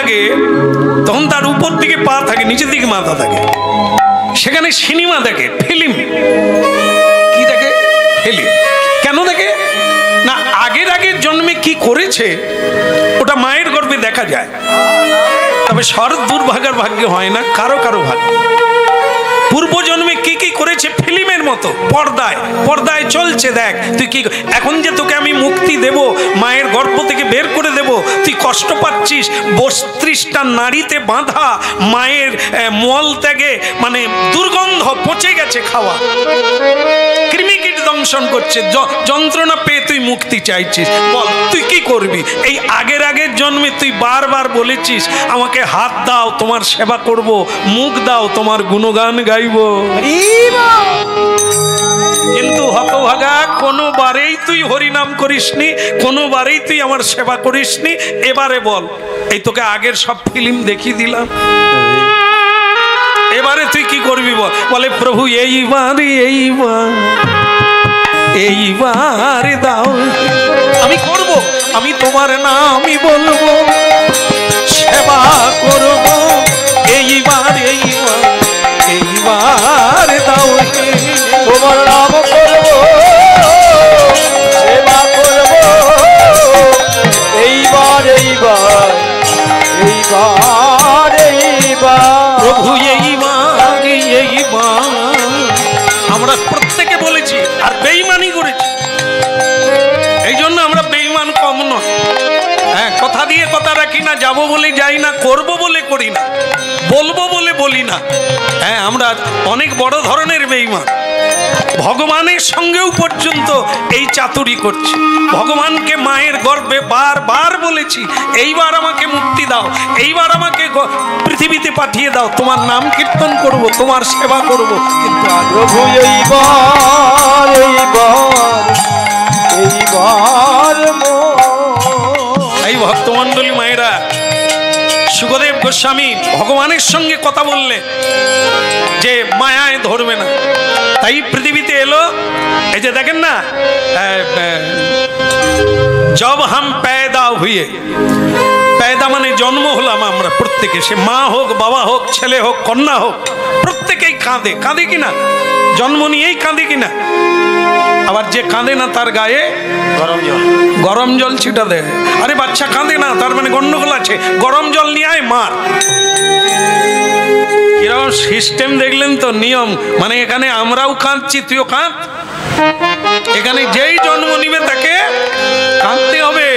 লাগে তখন তার উপর দিকে পা থাকে, নিচের দিকে মাথা থাকে। সেখানে সিনেমা দেখে, ফিল্ম। কি দেখে? ফিল্ম। কেন দেখে? না, আগের জন্মে কি করেছে ওটা মায়ের গর্ভে দেখা যায়। তবে সর দুর্ভাগার ভাগ্যে হয় না, কারো কারো ভাগ্য। পূর্বজন্মে কি কি করেছে ফিল্মের মতো পর্দায় চলছে। দেখ তুই কি, এখন যে তোকে আমি মুক্তি দেব, মায়ের গর্ভ থেকে বের করে দেব, তুই কষ্ট পাচ্ছিস। 32টা নাড়িতে বাঁধা মায়ের মল ত্যাগে, মানে দুর্গন্ধ, পচে গেছে খাওয়া, কৃমিকীট দংশন করছে, যন্ত্রণা পেয়ে তুই মুক্তি চাইছিস। বল তুই কি করবি? এই আগের জন্মে তুই বারবার বলেছিস আমাকে হাত দাও তোমার সেবা করব, মুখ দাও তোমার গুণগান গাইব। কিন্তু হতভাগা, কোনোবারেই তুই হরিনাম করিসনি, কোনোবারেই তুই আমার সেবা করিসনি। এবারে বল, এই তোকে আগের সব ফিল্ম দেখিয়ে দিলাম, এবারে তুই কি করবি বল? বলে প্রভু এইবার দাও, আমি করব, আমি তোমার নামই বলবো, সেবা করব, এইবার দাও, তোমার নাম করব, সেবা করব, এইবার প্রভু এইবার। আমরা প্রত্যেকে বলেছি আর বেঈমানি করেছি, এই জন্য আমরা বেঈমান কম নয়। হ্যাঁ, কথা দিয়ে কথা রাখি না, যাবো বলে যাই না, করবো বলে করি না, বলবো বলে বলি না। হ্যাঁ, আমরা অনেক বড় ধরনের বেঈমান। ভগবানের সঙ্গেও পর্যন্ত এই চাতুরি করছে। ভগবানকে মায়ের গর্ভে বারবার বলেছি এইবার আমাকে মুক্তি দাও, এইবার আমাকে পৃথিবীতে পাঠিয়ে দাও, তোমার নাম কীর্তন করব, তোমার সেবা করব। কিন্তু প্রভু এইবার এই ভক্তমণ্ডলী মায়েরা, সুখদেব গোস্বামী ভগবানের সঙ্গে কথা বললে যে মায়ায় ধরবে না, তাই পৃথিবীতে এলো। এই যে দেখেন না, জব হাম पैदा हुए, पैदा মানে জন্ম হলাম আমরা প্রত্যেকে, সে মা হোক, বাবা হোক, ছেলে হোক, কন্যা হোক, প্রত্যেকেই কাঁদে কিনা, জন্ম নিয়েই কাঁদে কিনা। আবার যে কাঁদে না তার গায়ে গরম জল ছিটা দেয়। আরে বাচ্চা কাঁদে না, তার মানে গন্ডগোল আছে, গরম জল নিয়ে আয় মার। কিরকম সিস্টেম দেখলেন তো, নিয়ম। মানে এখানে আমরাও কাঁদছি, তুইও কাঁদ। এখানে যেই জন্ম নিবে তাকে কাঁদতে হবে।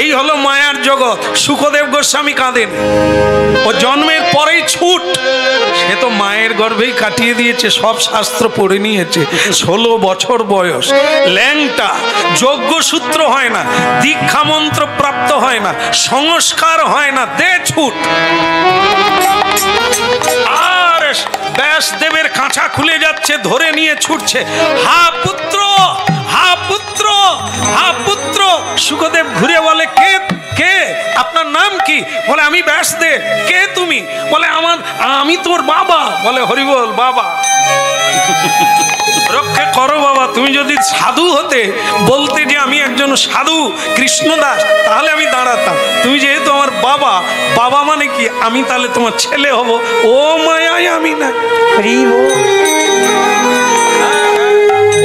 এই হলো মায়ার জগৎ। সুখদেব গোস্বামী কাঁদেন, ও জন্মের পরেই ছুট। সে তো মায়ের গর্ভেই কাটিয়ে দিয়েছে, সব শাস্ত্র পড়ে নিয়েছে। 16 বছর বয়স, ল্যাংটা, যজ্ঞসূত্র হয় না, দীক্ষা মন্ত্র প্রাপ্ত হয় না, সংস্কার হয় না, দে ছুট। আর ব্যাসদেবের কাঁচা খুলে যাচ্ছে, ধরে নিয়ে ছুটছে, হা পুত্র, হা পুত্র, হা পুত্র। সুখদেব ঘুরে বলে, কে কে, আপনার নাম কি? বলে আমি ব্যাসদেব। কে তুমি? বলে আমি তোর বাবা। বলে হরিবল, বাবা রক্ষা করো বাবা। তুমি যদি সাধু হতে, বলতে যে আমি একজন সাধু কৃষ্ণদাস, তাহলে আমি দাঁড়াতাম। তুমি যেহেতু আমার বাবা, বাবা মানে কি, আমি তাহলে তোমার ছেলে হব। ও মায়ায় আমি না,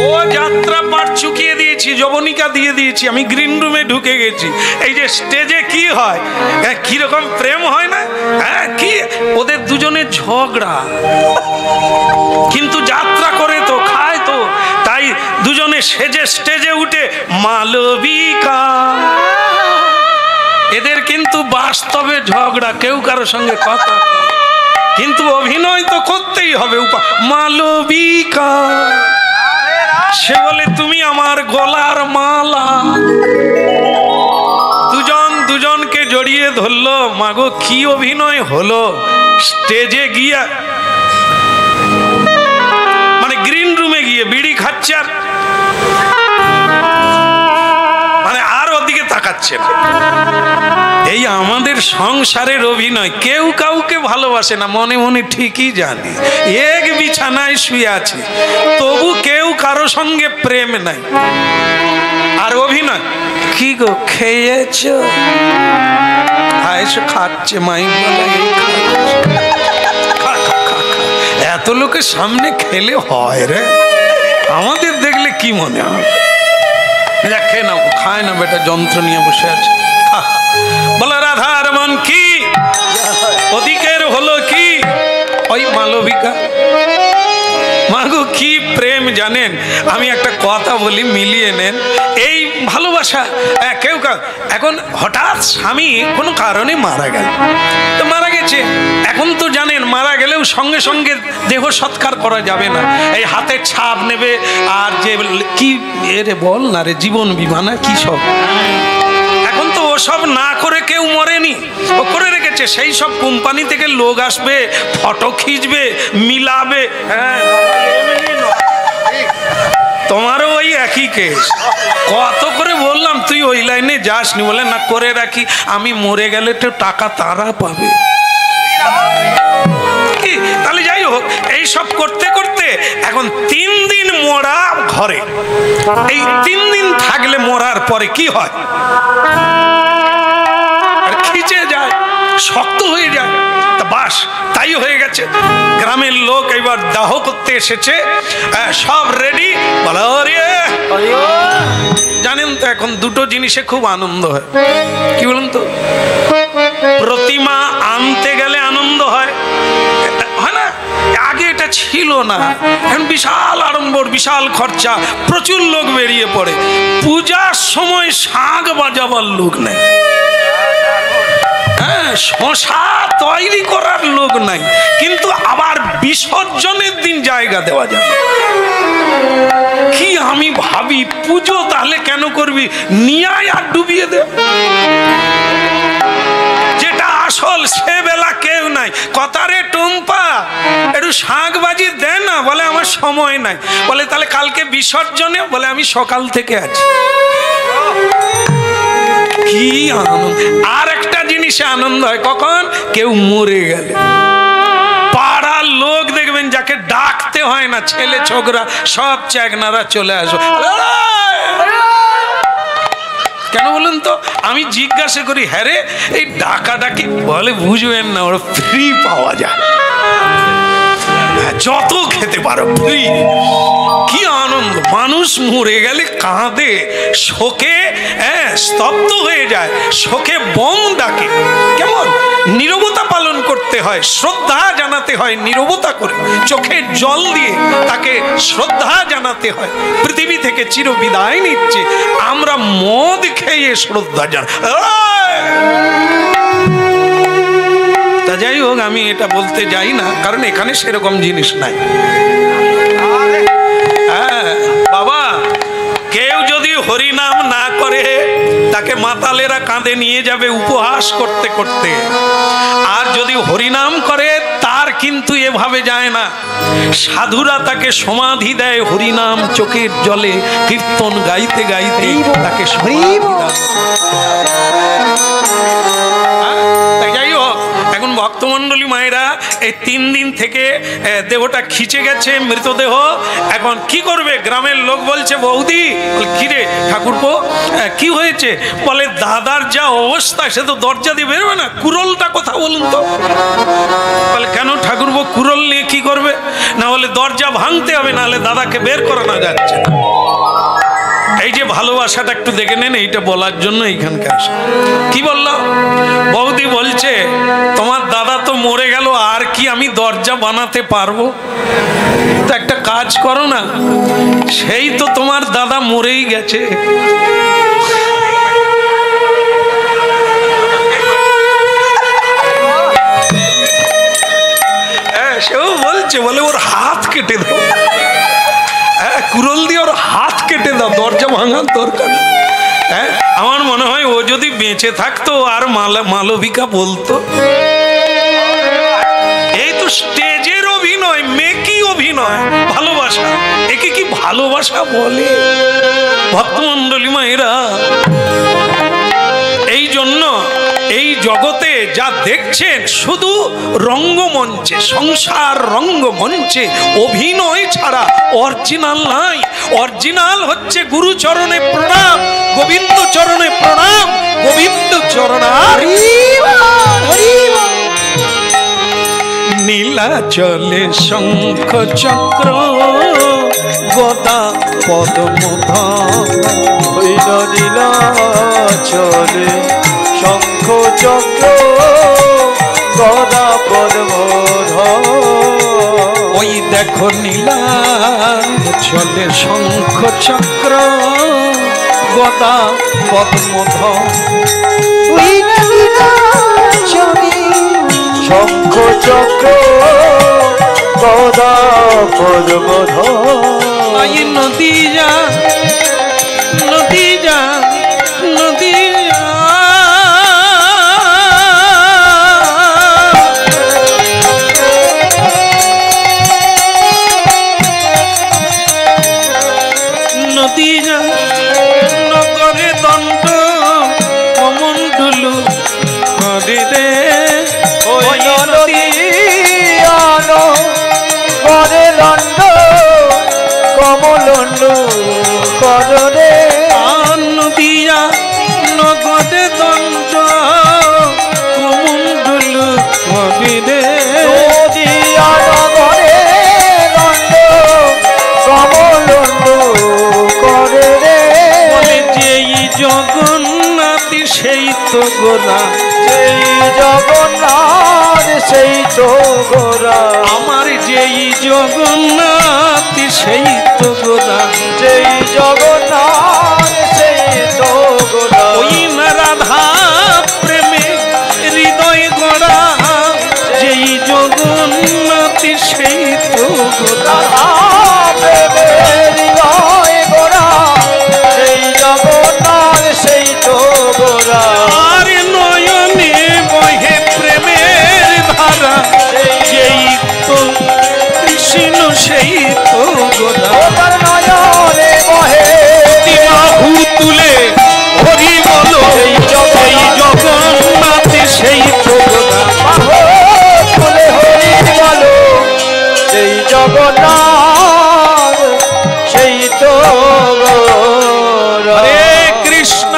ও যাত্রা পাঠ চুকিয়ে দিয়েছি, যবনিকা দিয়ে দিয়েছি, আমি গ্রিন রুমে ঢুকে গেছি। এই যে স্টেজে কি হয়, কিরকম প্রেম হয় না, কি ওদের দুজনের ঝগড়া, কিন্তু যাত্রা করে তো, খায় তো, তাই দুজনে সেজে স্টেজে উঠে মালবিকা। এদের কিন্তু বাস্তবে ঝগড়া, কেউ কারো সঙ্গে কথা, কিন্তু অভিনয় তো করতেই হবে। মালবিকা, সে বলে তুমি আমার গলার মালা। দুজনকে জড়িয়ে ধরলো। মাগো কি অভিনয় হলো! স্টেজে গিয়া, মানে গ্রিন রুমে গিয়ে বিড়ি খাচ্ছে, আর মানে আর ওদিকে তাকাচ্ছে না। এই আমাদের সংসারের অভিনয়। কেউ কাউকে ভালোবাসে না, মনে মনে ঠিকই জানে, এক বিছানায় শুয়ে আছে, তবু কেউ কারো সঙ্গে প্রেম নাই। আর অভিনয়, কি গো খেয়েছ? হায় এসে খাচ্ছে মাইক এত লোকের সামনে খেলে হয় রে, আমাদের দেখলে কি মনে হয়? খেয়ে নাও, খায় না বেটা, যন্ত্র নিয়ে বসে আছে। বলে রাধার মন কি ওদিকের হলো কি ওই মালবিকা। মাগো কি প্রেম জানেন, আমি একটা কথা বলি মিলিয়ে নেন। এই ভালোবাসা কেউ এখন হঠাৎ স্বামী কোনো কারণে মারা গেল, তো মারা গেছে, এখন তো জানেন মারা গেলেও সঙ্গে সঙ্গে দেহ সৎকার করা যাবে না, এই হাতের ছাপ নেবে আর যে কি এরে বল না রে জীবন বিমা না কি সব, এখন তো ওসব না করে কেউ মরেনি, ও করে রেখেছে। সেই সব কোম্পানি থেকে লোক আসবে, ফটো খিঁচবে, মিলাবে। হ্যাঁ তোমারও ওই একই কেস। কত করে বললাম তুই ওই লাইনে যাসনি, বলে না করে রাখি, আমি মরে গেলে তো টাকা তারা পাবে। তাহলে যাই হোক, এই সব করতে করতে এখন 3 দিন মরা ঘরে, এই 3 দিন থাকলে মরার পরে কি হয়, খিচে যায়, শক্ত হয়ে যায়। বাস তাই হয়ে গেছে, গ্রামের লোক এবার দাহ করতে এসেছে, সব রেডি। বলো জানেন তো এখন দুটো জিনিসে খুব আনন্দ হয়, কি বলুন তো? প্রতিমা আনতে গেলে আনন্দ হয়, হয় না? আগে এটা ছিল না, এখন বিশাল আড়ম্বর, বিশাল খরচা, প্রচুর লোক বেরিয়ে পড়ে। পূজার সময় শাঁখ বাজাবার লোক নেই, হ্যাঁ শশা তৈরি করার লোক নাই, কিন্তু আবার বিসর্জনের দিন জায়গা দেওয়া যাবে। কি আমি ভাবি, পুজো তাহলে কেন করবি, নিয়ে আর ডুবিয়ে দে। যেটা আসল সে বেলা কেউ নাই, কথারে টুম্পা একটু শাঁখ বাজি দেন না, বলে আমার সময় নাই। বলে তাহলে কালকে বিসর্জনে, বলে আমি সকাল থেকে আছি। কি আনন্দ! আর একটা জিনিসে আনন্দ হয় কখন, কেউ মরে গেলে পাড়ার লোক দেখবেন যাকে ডাকতে হয় না, ছেলে ছোকরা সব চ্যাগনারা চলে আসো। কেন বলুন তো? আমি জিজ্ঞাসা করি, হ্যাঁ রে এই ডাকা ডাকি, বলে বুঝবেন না, ওরা ফ্রি পাওয়া যায়, যত খেতে পারো ফ্রি। কি আনন্দ! মানুষ মরে গেলে কাঁদে, শোকে স্তব্ধ হয়ে যায়, শোকে বোম ডাকে। কেমন নীরবতা পালন করতে হয়, শ্রদ্ধা জানাতে হয়, নীরবতা করে চোখের জল দিয়ে তাকে শ্রদ্ধা জানাতে হয়। পৃথিবী থেকে চির বিদায় নিচ্ছে, আমরা মদ খেয়ে শ্রদ্ধা জানাই। তা যাই হোক, আমি এটা বলতে যাই না, কারণ এখানে সেরকম জিনিস নাই। হ্যাঁ বাবা, কেউ যদি হরিনাম না করে তাকে মাতালেরা কাঁধে নিয়ে যাবে উপহাস করতে করতে, আর যদি হরিনাম করে তার কিন্তু এভাবে যায় না, সাধুরা তাকে সমাধি দেয় হরিনাম চোখের জলে, কীর্তন গাইতে গাইতে তাকে সমাধি দেয়। যাই হোক, এখন ভক্তমণ্ডলী মায়েরা এই 3 দিন থেকে দেহটা খিচে গেছে, মৃতদেহ। এখন কি করবে? গ্রামের লোক বলছে, বৌদি কি রে ঠাকুরপো কি হয়েছে? বলে দাদার যা অবস্থা, সে তো দরজা দিয়ে বেরোবে না, কুরলটা কথা বলুন তো। বলে কেন ঠাকুরপো, কুরল নিয়ে কি করবে? না বলে দরজা ভাঙতে হবে, নাহলে দাদাকে বের করানো যাচ্ছে না। এই যে ভালোবাসাটা একটু দেখে নেন, এইটা বলার জন্য এইখানকার আসা। কি বললাম? বৌদি বলছে, তোমার দাদা তো মরে গেল, আর কি আমি দরজা বানাতে পারবো? তো একটা কাজ করো না, সেই তো তোমার দাদা মরেই গেছে, সেও বলছে, বলে ওর হাত কেটে দাও, কুরল দিয়ে ওর হাত কেটে দাও, দরজা ভাঙার দরকার। হ্যাঁ, আমার মনে হয় ও যদি বেঁচে থাকতো আর মালবিকা বলতো। এই তো স্টেজের অভিনয়, মেকি অভিনয়, ভালোবাসা, একে কি ভালোবাসা বলে? ভক্তমণ্ডলী মায়েরা, এই জন্য এই জগতে যা দেখছেন শুধু রঙ্গমঞ্চে, সংসার রঙ্গমঞ্চে অভিনয় ছাড়া অরিজিনাল নাই। অরিজিনাল হচ্ছে গুরু চরণে প্রণাম, গোবিন্দ চরণে প্রণাম, গোবিন্দ চরণার চলে শঙ্খ চক্র গদা পদ্মধর। হইল নীলা চলে শঙ্খ চক্র গদা পদ্মধর। ওই দেখো নীলা চলে শঙ্খ চক্র গদা পদ্মধর। হইল নীলা চলে শঙ্খ চক্র গদা পদ্মধর। আই নদী যা নদী যা নদী যা নদী যা নগরে দণ্ড অমণ্ডলু করে রে। ওই নদী আনো করে লন্ড কমলন্ড কররে। নদিয়া নগরে দণ্ড কমণ্ডলু করে রে। নদিয়া নগরে লন্ড কমলন্ড করে রে। বলে যেই জগন্নাথ সেই তো গোরা, সেই জগন্নাথ সেই তো গোরা। আমার যেই জগন্নাথ সেই তো গোরা। সেই জগন্নাথ সেই তো গোরা। ওই না রাধা প্রেমে হৃদয় গড়া, যেই জগন্নাথ সেই তো গোরা। প্রেমের হৃদয় গোরা সেই জগন্নাথ সেই তো গোরা। আর নয়নে বহে প্রেমের ধারা, যেই তো কৃষ্ণ সেই তো গোরা। ওপার নয়নে বহে বাহু তুলে হরি বলো, সেই জগন্নাথ সেই তো গোরা। বাহু তুলে হরি বলো, সেই জগন্নাথ সেই তো গোরা। হরে কৃষ্ণ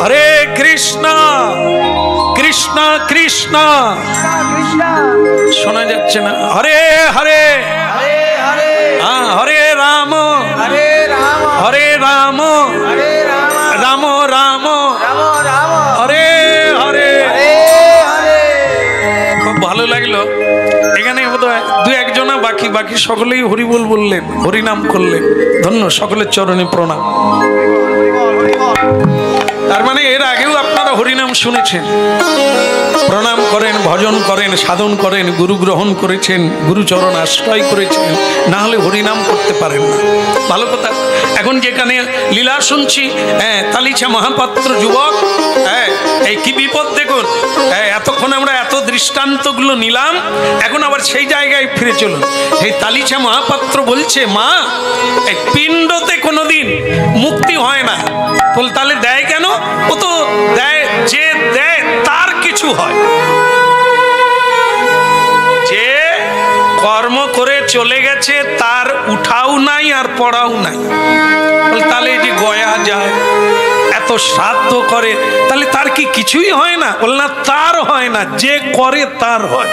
হরে কৃষ্ণ কৃষ্ণ কৃষ্ণ। শোনা যাচ্ছে না? হরে হরে হরে হরে হ্যাঁ, হরে রাম হরে রাম হরে রাম হরে রাম রাম রাম রাম রাম হরে হরে। হরে হরে। খুব ভালো লাগলো। এখানে বোধহয় দু একজনা বাকি, বাকি সকলেই হরিবোল বললেন, হরিনাম করলেন। ধন্য, সকলের চরণে প্রণাম। তার মানে এর আগেও আপনারা হরিনাম শুনেছেন, প্রণাম করেন, ভজন করেন, সাধন করেন, গুরু গ্রহণ করেছেন, গুরুচরণ আশ্রয় করেছেন, না হলে হরিনাম করতে পারেন না। ভালো কথা। এখন যেখানে লীলা শুনছি, হ্যাঁ, তালিছা মহাপাত্র যুবক, হ্যাঁ, এই কি বিপদ দেখুন। হ্যাঁ, এতক্ষণ আমরা এত দৃষ্টান্তগুলো নিলাম, এখন আবার সেই জায়গায় ফিরে চলুন। এই তালিছা মহাপাত্র বলছে, মা, এই পিণ্ডতে কোনোদিন মুক্তি হয় না। বল তাহলে দেয় কেন? ও তো দেয়, যে দেয় তার কিছু হয়। যে কর্ম করে চলে গেছে তার উঠাও নাই আর পড়াও নাই। বল তাহলে এই যে গয়া যায়, এত শ্রাদ্ধ করে, তাহলে তার কি কিছুই হয় না? বল না, তার হয় না, যে করে তার হয়।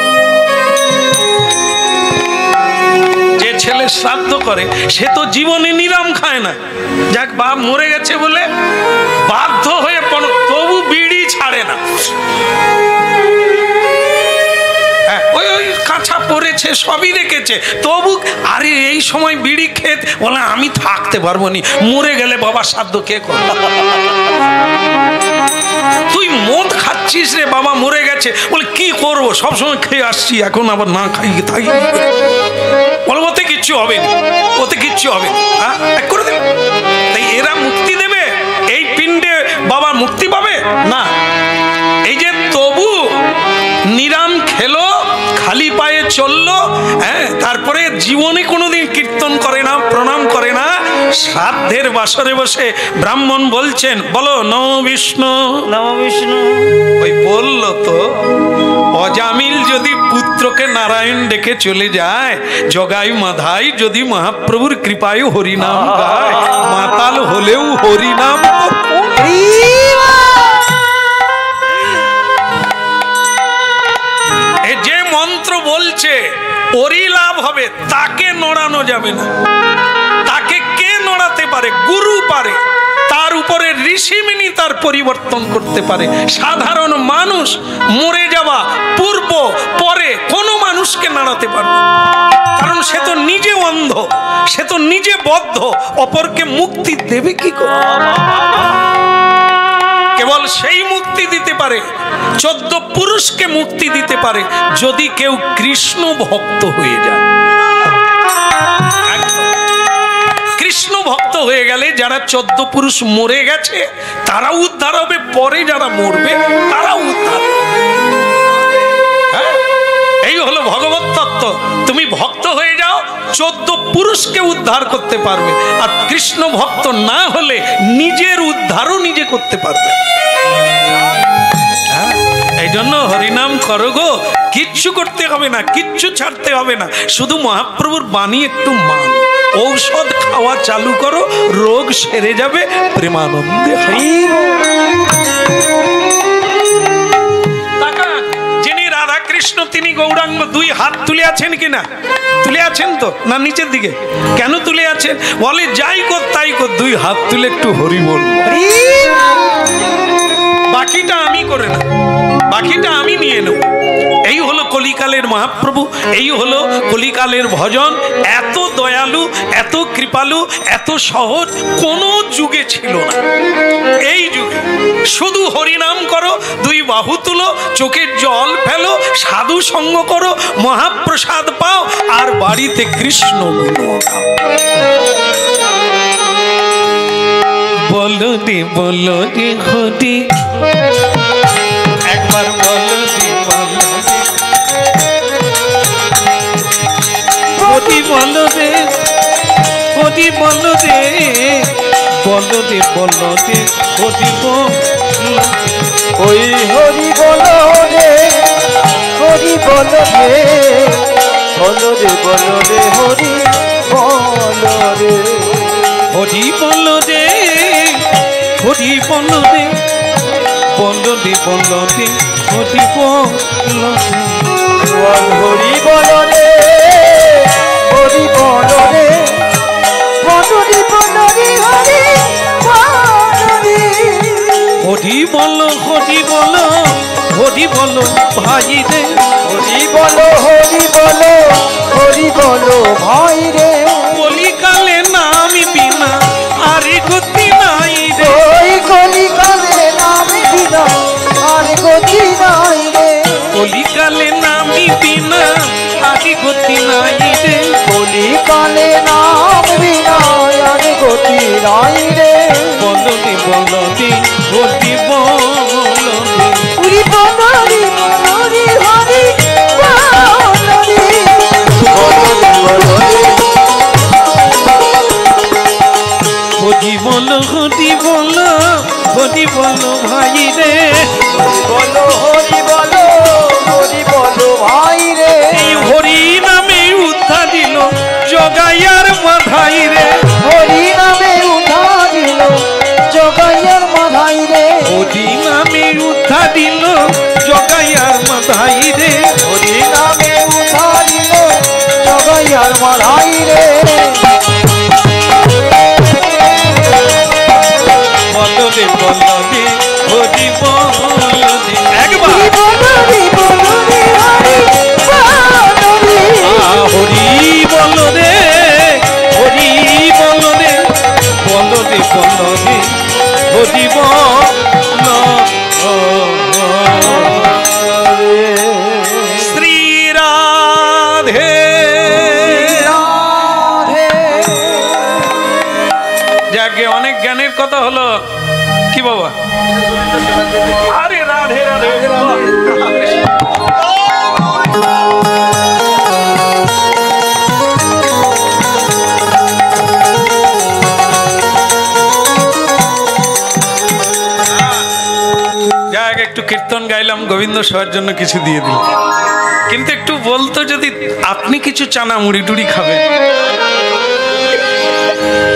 যে ছেলে শ্রাদ্ধ করে সে তো জীবনে নিরাম খায় না। যাক, বাপ মরে গেছে বলে বাধ্য হয়ে তবু বিড়ি ছাড়ে না। ওই ওই কাঁচা পড়েছে, সবই রেখেছে, তবু আরে এই সময় বিড়ি খেত, বলে আমি থাকতে পারবো নি, মরে গেলে বাবা শ্রাদ্ধ কে করবে? তুই মদ খাচ্ছিস রে, বাবা মরে গেছে, বলে কি করবো, সবসময় খেয়ে আসছি, এখন আবার না খাই থাকি। বলো ওতে কিচ্ছু হবে না, ওতে কিচ্ছু হবে না, হ্যাঁ করে দেবে। তাই এরা মুক্তি দেবে, এই পিণ্ডে বাবা মুক্তি পাবে না। এই যে তবু নিরাম খেলো, খালি পায়ে চললো, হ্যাঁ, তারপরে জীবনে কোনোদিন কীর্তন করে না, প্রণাম করে না। শ্রাদ্ধের বাসরে বসে ব্রাহ্মণ বলছেন, বলো নমো বিষ্ণু নমো বিষ্ণু। ওই বললো তো, অজামিল যদি পুত্রকে নারায়ণ ডেকে চলে যায়, জগাই মাধাই যদি মহাপ্রভুর কৃপায় হরিনাম গায়, মাতাল হলেও হরিনাম। যে মন্ত্র হবে তাকে নড়ানো যাবে না। তাকে কে নড়াতে পারে? গুরু পারে। তার উপরে ঋষিমুনি তার পরিবর্তন করতে পারে। সাধারণ মানুষ মরে যাওয়া পূর্ব পরে কোনো মানুষকে নাড়াতে পারবে না। কারণ সে তো নিজে অন্ধ, সে তো নিজে বদ্ধ, অপরকে মুক্তি দেবে কি করে? কেবল সেই মুক্তি দিতে পারে, 14 পুরুষকে মুক্তি দিতে পারে যদি কেউ কৃষ্ণ ভক্ত হয়ে যায়। কৃষ্ণ ভক্ত হয়ে গেলে যারা 14 পুরুষ মরে গেছে তারা উদ্ধার হবে, পরে যারা মরবে তারাও উদ্ধার হবে। এই হলো ভগবত তত্ত্ব। তুমি ভক্ত হয়ে যাও, 14 পুরুষকে উদ্ধার করতে পারবে। আর কৃষ্ণ ভক্ত না হলে নিজের উদ্ধারও নিজে করতে পারবে। এই জন্য হরিনাম করো গো, কিচ্ছু করতে হবে না, কিচ্ছু ছাড়তে হবে না, শুধু মহাপ্রভুর বাণী একটু মান, ঔষধ খাওয়া চালু করো, রোগ সেরে যাবে প্রেমানন্দে। যিনি রাধা কৃষ্ণ তিনি গৌরাঙ্গ, 2 হাত তুলে আছেন কিনা? তুলে আছেন তো? না নিচের দিকে কেন তুলে আছেন? বলে যাই কর তাই কর, 2 হাত তুলে একটু হরি বল। বাকিটা আমি করে না, বাকিটা আমি নিয়ে নেব। এই হলো কলিকালের মহাপ্রভু, এই হলো কলিকালের ভজন। এত দয়ালু, এত কৃপালু, এত সহজ কোনো যুগে ছিল না। এই যুগে শুধু হরিনাম করো, 2 বাহু তুলো, চোখের জল ফেলো, সাধু সঙ্গ করো, মহাপ্রসাদ পাও, আর বাড়িতে কৃষ্ণ গুণ গাও। বলো রে বলো রে হরি, একবার বলো রে বলো রে হরি, বলো রে হরি, বলো রে বলো রে বলো রে হরি বল। ওই হরি বলো রে, হরি বলো রে, বলো রে বলো রে হরি বলো রে, হরি বলো রে হরি বলো রে, বলো রে বলো রে হরি বলো রে। হরি বলো রে, হরি বলো রে, বলো রে বলো রে হরি বলো রে, হরি বলো হরি বলো হরি বলো ভাই রে, হরি বলো হরি বলো হরি বলো ভাই রে, কলিকালে নাম বিনা আরে গতি নাই রে, ওই কলিকালে নাম বিনা আর গতি নাই রে, কলিকালে নাম বিনা আরে গতি নাই রে, কলিকালে নাম বিনা আর গতি নাই রে, বলো রে বলো রে হরি বলো রে। হরি বলো রে বলো রে হরি বলো রে, বলো রে হরি বলো হরি বলো হরি বলো ভাই রে, বলো হরি বলো হরি বলো ভাই রে, এই হরি নামে উদ্ধার দিল জগাইয়ার মাথাই রে, হরি নামে উদ্ধার দিল জগাইয়ার মাথাই রে, হরি নামে উদ্ধার দিল জগাইয়ার মাথাই রে, হরি নামে উদ্ধার দিল জগাইয়ার মাথাই রে, বলো রে বলো রে হরি বলো রে। একবার বলো রে বলো রে হরি বলো রে, হরি বলো রে হরি বলো রে, বলো রে বলো রে হরি বলো। শ্রী রাধে রাধে। যাকে অনেক জ্ঞানের কথা হলো। কি বাবা? আরে রাধে রাধে। যাক একটু কীর্তন গাইলাম, গোবিন্দ সবার জন্য কিছু দিয়ে দিল, কিন্তু একটু বলতো যদি আপনি কিছু চানা মুড়ি টুড়ি খাবেন।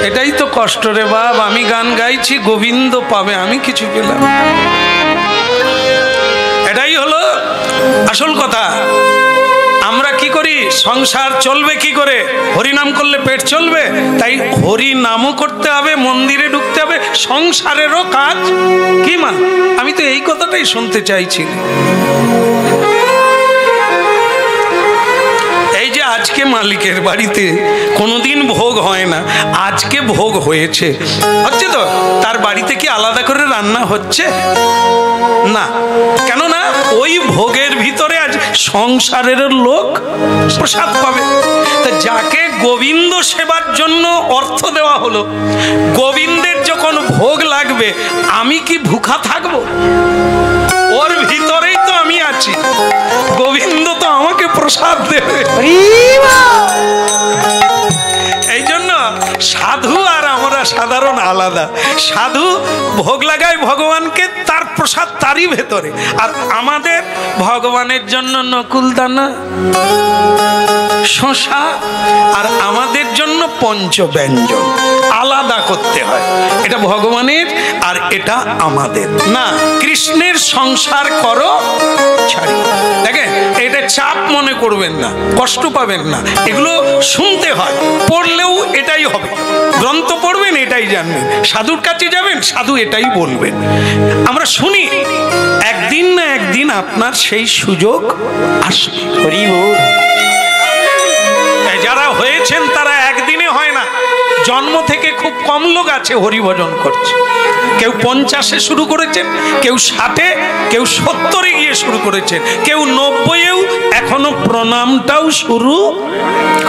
এটাই তো কষ্ট রে বাপ, আমি গান গাইছি গোবিন্দ পাবে, আমি কিছু পেলাম। এটাই হলো আসল কথা। আমরা কি করি, সংসার চলবে কি করে? হরিনাম করলে পেট চলবে, তাই হরিনামও করতে হবে, মন্দিরে ঢুকতে হবে, সংসারেরও কাজ কি মা? আমি তো এই কথাটাই শুনতে চাইছি। এই যে আজকে মালিকের বাড়িতে কোনোদিন ভোগ হয় না, আজকে ভোগ হয়েছে, হচ্ছে তো, তার বাড়িতে কি আলাদা করে রান্না হচ্ছে না? কেননা ওই ভোগের ভিতরে আজ সংসারের লোক প্রসাদ পাবে। তা যাকে গোবিন্দ সেবার জন্য অর্থ দেওয়া হলো, গোবিন্দের যখন ভোগ লাগবে, আমি কি ভুখা থাকবো? ওর ভিতরেই তো আমি আছি, গোবিন্দ তো আমাকে প্রসাদ দেবে। এই জন্য সাধু আর আমরা সাধারণ আলাদা। সাধু ভোগ লাগায় ভগবানকে, তার প্রসাদ তারই ভেতরে, আর আমাদের ভগবানের জন্য নকুলদানা, শশা, আর আমাদের জন্য পঞ্চব্যঞ্জন আলাদা করতে হয়। এটা ভগবানের আর এটা আমাদের না। কৃষ্ণের সংসার করো ছাড়ি, দেখেন এটা চাপ মনে করবেন না, কষ্ট পাবেন না, এগুলো শুনতে হয়, পড়লেও এটাই হবে। গ্রন্থ পড়বেন এটাই জানবেন, সাধুর কাছে যাবেন সাধু এটাই বলবেন। আমরা শুনি, একদিন না একদিন আপনার সেই সুযোগ আসবে। যারা হয়েছেন তারা একদিনে হয় না, জন্ম থেকে খুব কম লোক আছে হরিভজন করছে। কেউ 50-এ শুরু করেছেন, কেউ 60-এ, কেউ 70-এ গিয়ে শুরু করেছেন, কেউ 90-এও এখনো প্রণামটাও শুরু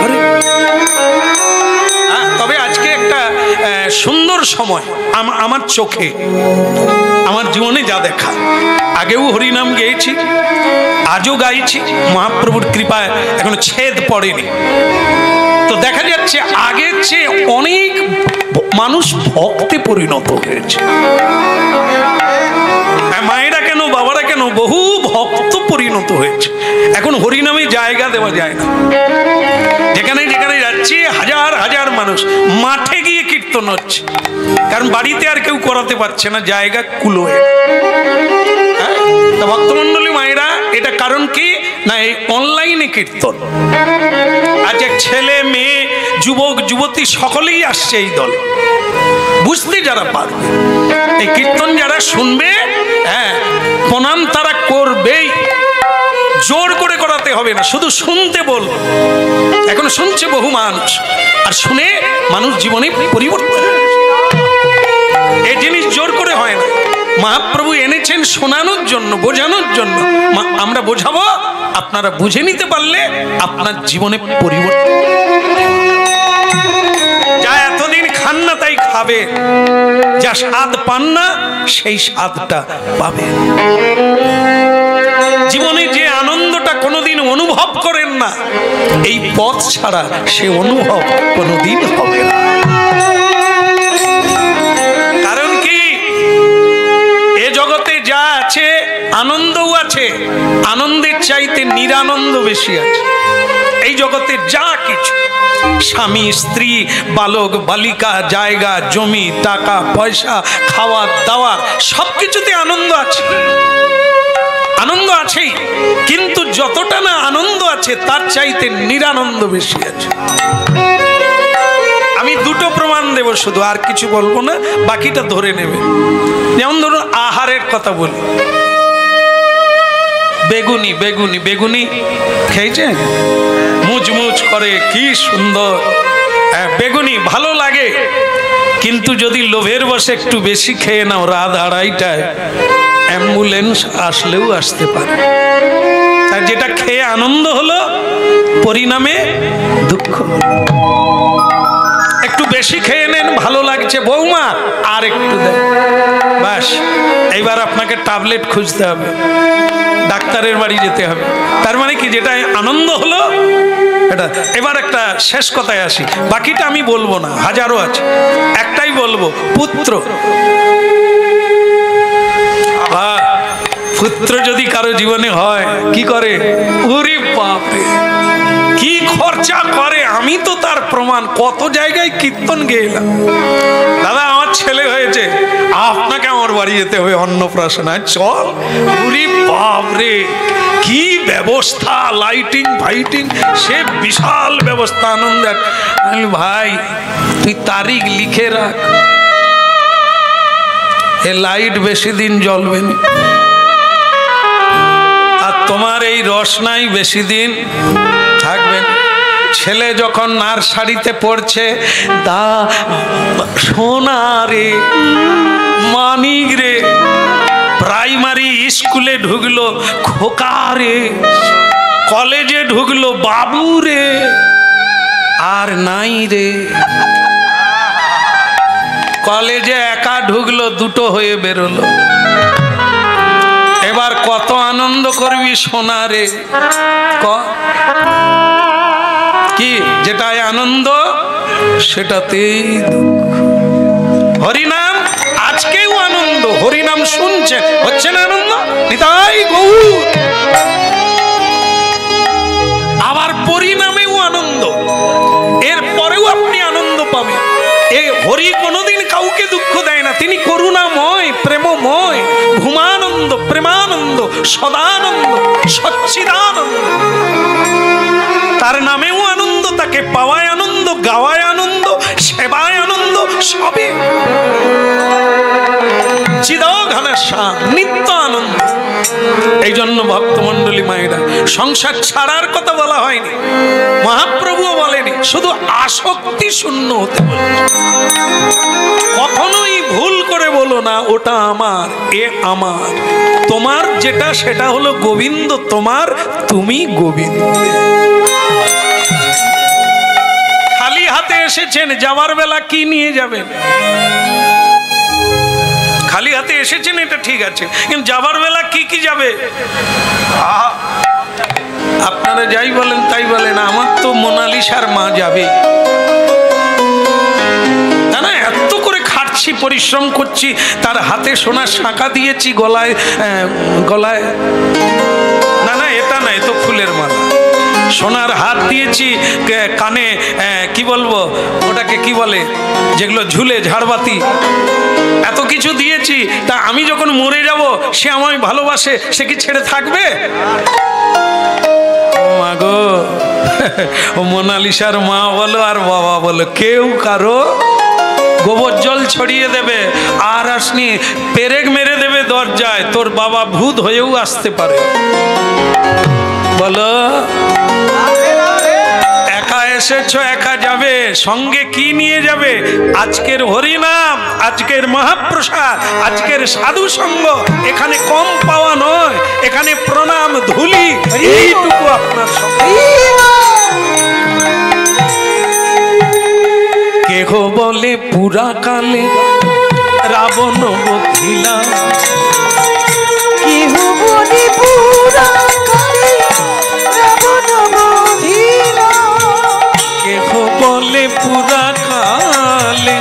করে। তবে আজকে একটা সুন্দর সময় আমার চোখে, আমার জীবনে যা দেখা, আগেও হরিনাম গেয়েছি, আজও গাইছি, মহাপ্রভুর কৃপায় এখনো ছেদ পড়েনি। তো দেখা যাচ্ছে আগের চেয়ে অনেক মানুষ ভক্তে পরিণত হয়েছে। মায়েরা কেন, বাবারা কেন, বহু ভক্ত পরিণত হয়েছে। এখন হরিনামে জায়গা দেওয়া যায় না, যেখানে যেখানে যাচ্ছে হাজার হাজার মানুষ মাঠে গিয়ে কীর্তন হচ্ছে, কারণ বাড়িতে আর কেউ করাতে পারছে না, জায়গা কুলোয়। ভক্তমন্ডলী মায়েরা, এটা কারণ কি না, এই অনলাইনে কীর্তন। আজ এক ছেলে মেয়ে যুবক যুবতী সকলেই আসছে এই দলে, বুঝতে যারা পারবে, এই কীর্তন যারা শুনবে, হ্যাঁ প্রণাম তারা করবেই, জোর করে করাতে হবে না, শুধু শুনতে বল। এখন শুনছে বহু মানুষ, আর শুনে মানুষ জীবনে পরিবর্তন। এই জিনিস জোর করে হয় না, মহাপ্রভু এনেছেন শোনানোর জন্য, বোঝানোর জন্য। আমরা বোঝাবো, আপনারা বুঝে নিতে পারলে আপনার জীবনে পরিবর্তন। যা এতদিন খান না তাই খাবে, যা স্বাদ পান না সেই স্বাদটা পাবে। জীবনে যে আনন্দটা কোনোদিন অনুভব করেন না, এই পথ ছাড়া সে অনুভব কোনোদিন হবে না। কারণ কি, এ জগতে যা আছে আনন্দও আছে, আনন্দের চাইতে নিরানন্দ বেশি আছে। এই জগতে যা কিছু, স্বামী স্ত্রী, বালক বালিকা, জায়গা জমি, টাকা পয়সা, খাওয়া দাওয়া, সবকিছুতে আনন্দ আছে, আনন্দ আছেই, কিন্তু যতটা না আনন্দ আছে তার চাইতে নিরানন্দ বেশি আছে। আমি দুটো প্রমাণ দেব শুধু, আর কিছু বলবো না, বাকিটা ধরে নেবে। যেমন ধরুন আহারের কথা বলি, বেগুনি বেগুনি বেগুনি খেয়েছেন? মুচমুচ করে, কি সুন্দর বেগুনি, ভালো লাগে। কিন্তু যদি লোভের বশে একটু বেশি খেয়ে নাও, রাত 2:30টায় অ্যাম্বুলেন্স আসলেও আসতে পারে। তার যেটা খেয়ে আনন্দ হলো, পরিণামে দুঃখ হলো। একটু বেশি খেয়ে নেন, ভালো লাগছে, বৌমা আর একটু দেন, বাস এইবার আপনাকে ট্যাবলেট খুঁজতে হবে, ডাক্তারের বাড়ি যেতে হবে। তার মানে কি, যেটা আনন্দ হলো এটা। এবার একটা শেষ কথায় আসি, বাকিটা আমি বলবো না, হাজারো আছে, একটাই বলবো, পুত্র। পুত্র যদি কারো জীবনে হয়, কি করে, ওরে বাপরে কি খরচা করে, আমি তো তার প্রমাণ। কত জায়গায় কীর্তন গেলাম, দাদা আমার ছেলে হয়েছে, আপনাকে আমার বাড়ি যেতে হবে অন্নপ্রাশনায়, চল। উরি বাপরে, কি ব্যবস্থা, লাইটিং ফাইটিং, সে বিশাল ব্যবস্থা, আনন্দের। ভাই তুই তারিখ লিখে রাখ, এ লাইট বেশি দিন জ্বলবে না, আর তোমার এই রসনাই বেশি দিন থাকবে না। ছেলে যখন নার্সারিতে পড়ছে, দা সোনা রে, মানিক রে, প্রাইমারি স্কুলে ঢুকলো খোকা রে, কলেজে ঢুকলো বাবু রে, আর নাই রে। কলেজে একা ঢুকলো, দুটো হয়ে বেরোলো। এবার কত আনন্দ করবি সোনা রে, কি যেটাই আনন্দ সেটাতেই দুঃখ। হরিনাম আজকেও আনন্দ, হরিনাম শুনছেন, হচ্ছে না আনন্দ? নিতাই গৌর। আবার পরিণামেও আনন্দ, এর পরেও আপনি আনন্দ পাবেন। এই হরি কোনোদিন কাউকে দুঃখ দেয় না, তিনি করুণাময়, প্রেমময়, ভূমানন্দ, প্রেমানন্দ, সদানন্দ, সচ্চিদানন্দ। তার নামেও আনন্দ, তাকে পাওয়ায় আনন্দ, গাওয়ায় আনন্দ, সেবায় আনন্দ, সবে চিদঘনশ্যাম, নিত্য আনন্দ। এই জন্য ভক্তমণ্ডলী মায়েরা, সংসার ছাড়ার কথা বলা হয়নি, মহাপ্রভুও বলেনি, শুধু আসক্তি শূন্য হতে বলে। কখনোই ভুল করে বলো না ওটা আমার, এ আমার। তোমার যেটা সেটা হলো গোবিন্দ তোমার, তুমি গোবিন্দ। খালি হাতে এসেছেন, যাওয়ার বেলা কি নিয়ে যাবেন? খালি হাতে এসেছেন এটা ঠিক আছে, কিন্তু যাবার বেলা কি কি যাবে? আপনারা যাই বলেন তাই বলেন, আমার তো মোনালিসার মা যাবে না, এত করে খাটছি, পরিশ্রম করছি, তার হাতে সোনার শাঁখা দিয়েছি, গলায় গলায়, না না এটা না, এ তো ফুলের মালা। সোনার হাত দিয়েছি কানে, কি বলবো ওটাকে কি বলে, যেগুলো ঝুলে, ঝাড়বাতি, এত কিছু দিয়েছি। তা আমি যখন মরে যাব, সে আমায় ভালোবাসে, সে কি ছেড়ে থাকবে? মা গো, ও মোনালিসার মা বলো আর বাবা বলো, কেউ কারো গোবর জল ছড়িয়ে দেবে, আর আসনি পেরেক মেরে দেবে দরজায়, তোর বাবা ভূত হয়েও আসতে পারে। বলো, একা এসেছো, একা যাবে, সঙ্গে কি নিয়ে যাবে? আজকের হরিনাম, আজকের মহাপ্রসাদ, আজকের সাধু সঙ্গ, এখানে কম পাওয়া নয়, এখানে প্রণাম ধুলি, এইটুকু আপনার সঙ্গে। কেহ বলে পুরা কালে রাবণ বধিলা, কেহ বলে পুরা কালে রাবণ বধিলা, কেহ বলে পুরা কালে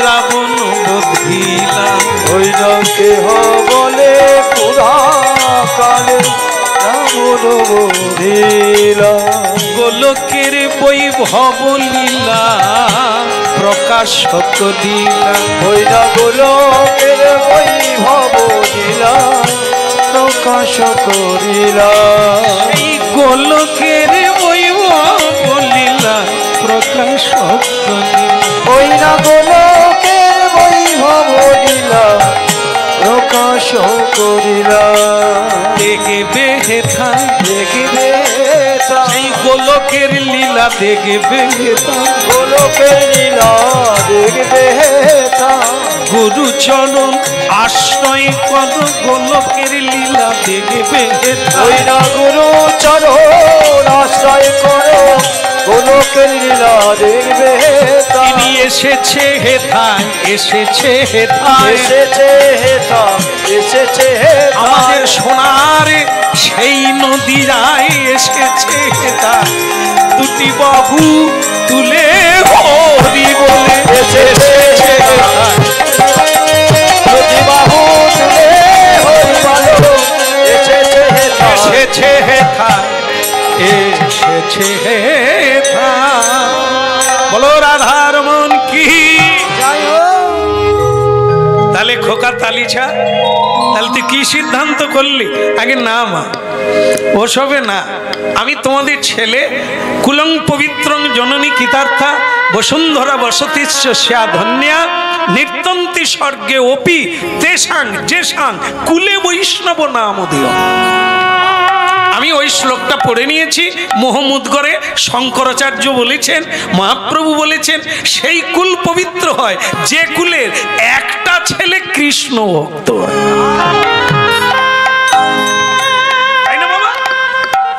রাবণ বধিলা, ওই না কেহ বলে পুরা কালে রাবণ বধিলা। গোলকের বৈভব লীলা প্রকাশ করিলা, ওই না গোলকের বৈভব লীলা প্রকাশ করিলা। এই গোলকের বৈভব লীলা প্রকাশ করিলা, ওই না গোলকের বৈভব লীলা প্রকাশ করিলা। দেখবে হেথায়, দেখবে সেই গোলকের লীলা দেখবে হেথায়, গোলকের লীলা দেখবে গুরু চরণ আশ্রয় কর, গোলকের লীলা দেখবে হেথায়। ওই না গুরু চরণ আশ্রয় করো, গোলকের লীলা দেখবে তিনি এসেছে হেথায়, এসেছে হেথায়, এসেছে হেথা, এসেছে আমাদের সোনার সেই নদীরায় এসেছে হেথায়। দুটি বাহু তুলে হরি বলে এসেছে হেথায়, দুটি বাহু তুলে হরি বলো এসেছে হেথা, এসেছে হেথায়, এসেছে হেথায়। বলো রাধার মন কি, জয় হোক। বোকা তালিছা, তাহলে তুই কি সিদ্ধান্ত করলি? আগে না মা, ওসবে না, আমি তোমাদের ছেলে কুলং পবিত্রং জননী কৃতার্থা বসুন্ধরা বসতিস্য স্যা ধন্যা নিত্যন্তি স্বর্গে অপি তেষাং যেষাং কুলে বৈষ্ণব নামোদয়। আমি ওই শ্লোকটা পড়ে নিয়েছি মোহমুদ্গরে। শঙ্করাচার্য বলেছেন, মহাপ্রভু বলেছেন, সেই কুল পবিত্র হয় যে কুলের একটা ছেলে কৃষ্ণ ভক্ত হয়। তাই না বাবা?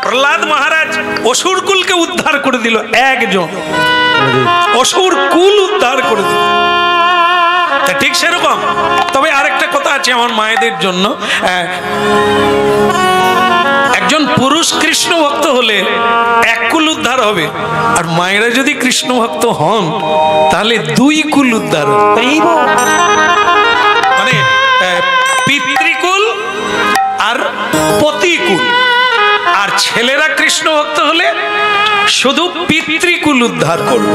প্রহ্লাদ মহারাজ অসুর কুলকে উদ্ধার করে দিল, একজন অসুর কুল উদ্ধার করে দিল। ঠিক সেরকম। তবে আরেকটা কথা আছে আমার মায়েদের জন্য, একজন পুরুষ কৃষ্ণ ভক্ত হলে এক কুল উদ্ধার হবে, আর মায়েরা যদি কৃষ্ণ ভক্ত হন তাহলে দুই কুল উদ্ধার হবে। মানে পিতৃকুল আর পতিকুল। আর ছেলেরা কৃষ্ণ ভক্ত হলে শুধু পিতৃকুল উদ্ধার করবে।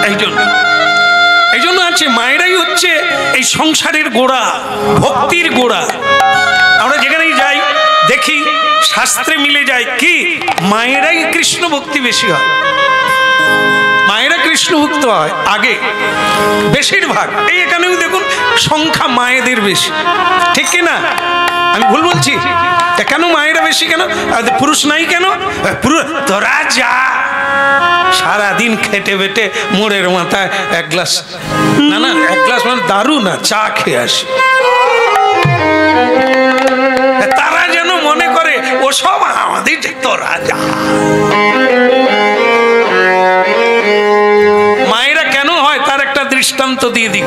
এই জন্য আছে মায়েরাই হচ্ছে এই সংসারের গোড়া, ভক্তির গোড়া। আমরা যেখানেই যাই দেখি শাস্ত্রে মিলে যায় কি মায়েরাই কৃষ্ণ ভক্তি বেশি হয়, মায়েরা কৃষ্ণ ভক্ত হয় আগে বেশিরভাগ। এই এখানেও দেখুন সংখ্যা মায়েদের বেশি, ঠিক কি না? আমি ভুল বলছি? কেন মায়েরা বেশি, কেন পুরুষ নাই কেন? তোরা যা সারাদিন খেটে বেটে মোড়ের মাথায় এক গ্লাস, না না এক গ্লাস মানে দারু না, চা খেয়ে আসে। তারা যেন মনে করে ও সব আমাদের, তোরা যা। মায়েরা কেন হয় তার একটা দৃষ্টান্ত দিয়ে দিই,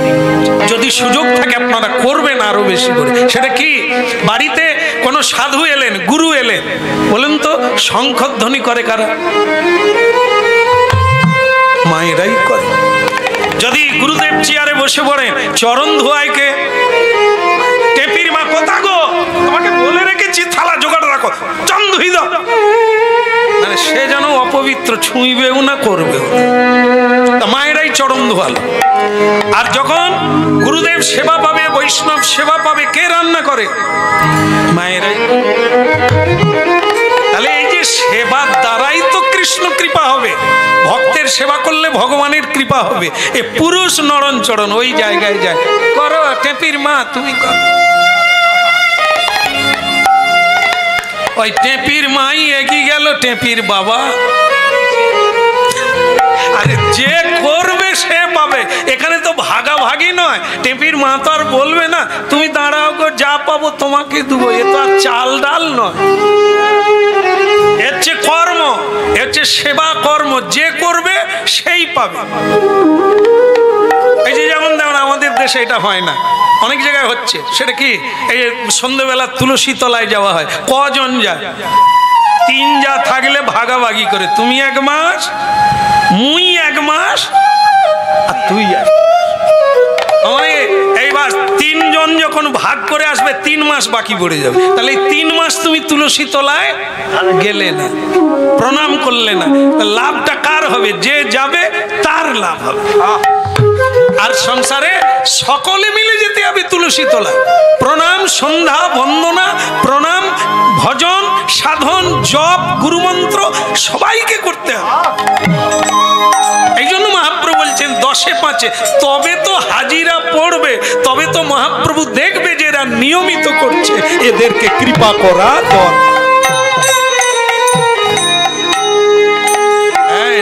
যদি সুযোগ থাকে আপনারা করবেন আরো বেশি করে। সেটা কি? বাড়িতে কোনো সাধু এলেন, গুরু এলেন, বলেন তো শঙ্খধ্বনি করে কারা? মায়েরাই করে। যদি গুরুদেব চেয়ারে বসে পড়েন, চরণ ধোয়ায় কে? টেপির মা। কথা গো, তোমাকে বলে রেখেছি থালা জোগাড় রাখো, চরণ ধুই দাও। মানে সে যেন অপবিত্র, ছুঁইবেও না করবেও না, মায়েরাই চরণ ধোয়াল। আর যখন গুরুদেব সেবা পাবে, বৈষ্ণব সেবা পাবে, কে রান্না করে? মায়েরাই। তাহলে এই যে সেবার দ্বারাই তো কৃষ্ণ কৃপা হবে, ভক্তের সেবা করলে ভগবানের কৃপা হবে। এ পুরুষ নরণ চরণ ওই জায়গায় যায়, করো টেপির মা, তুমি করো। ওই টেপির মাই এগিয়ে গেল টেপির বাবা। আরে যে করবে সে পাবে, এখানে তো ভাগাভাগি নয়। টেপির মা তো আর বলবে না তুমি দাঁড়াও গো, যা পাবো তোমাকে দেবো, এ তো আর চাল ডাল নয়। এর চেয়ে কর্ম, এর চেয়ে সেবা কর্ম, যে করবে সেই পাবে। এই যে যেমন দেখুন আমাদের দেশে এটা হয় না, অনেক জায়গায় হচ্ছে। সেটা কি? এই সন্ধ্যেবেলা তুলসী তলায় যাওয়া হয়। কজন যায়? 3 যা থাকলে ভাগাভাগি করে, তুমি 1 মাস, মুই 1 মাস, আর তুই আর। মানে এইবার 3 জন যখন ভাগ করে আসবে 3 মাস বাকি পড়ে যাবে। তাহলে এই 3 মাস তুমি তুলসী তলায় গেলে না, প্রণাম করলে না, লাভটা কার হবে? যে যাবে তার লাভ হবে। আর সংসারে সকলে মিলে যেতে হবে তুলসী তলায়। প্রণাম, সন্ধ্যা বন্দনা, প্রণাম, ভজন, সাধন, জপ, গুরুমন্ত্র সবাইকে করতে হবে। এই জন্য মহাপ্রভু বলছেন 10-এ 5-এ, তবে তো হাজিরা পড়বে, তবে তো মহাপ্রভু দেখবে যে এরা নিয়মিত করছে, এদেরকে কৃপা করা দরকার।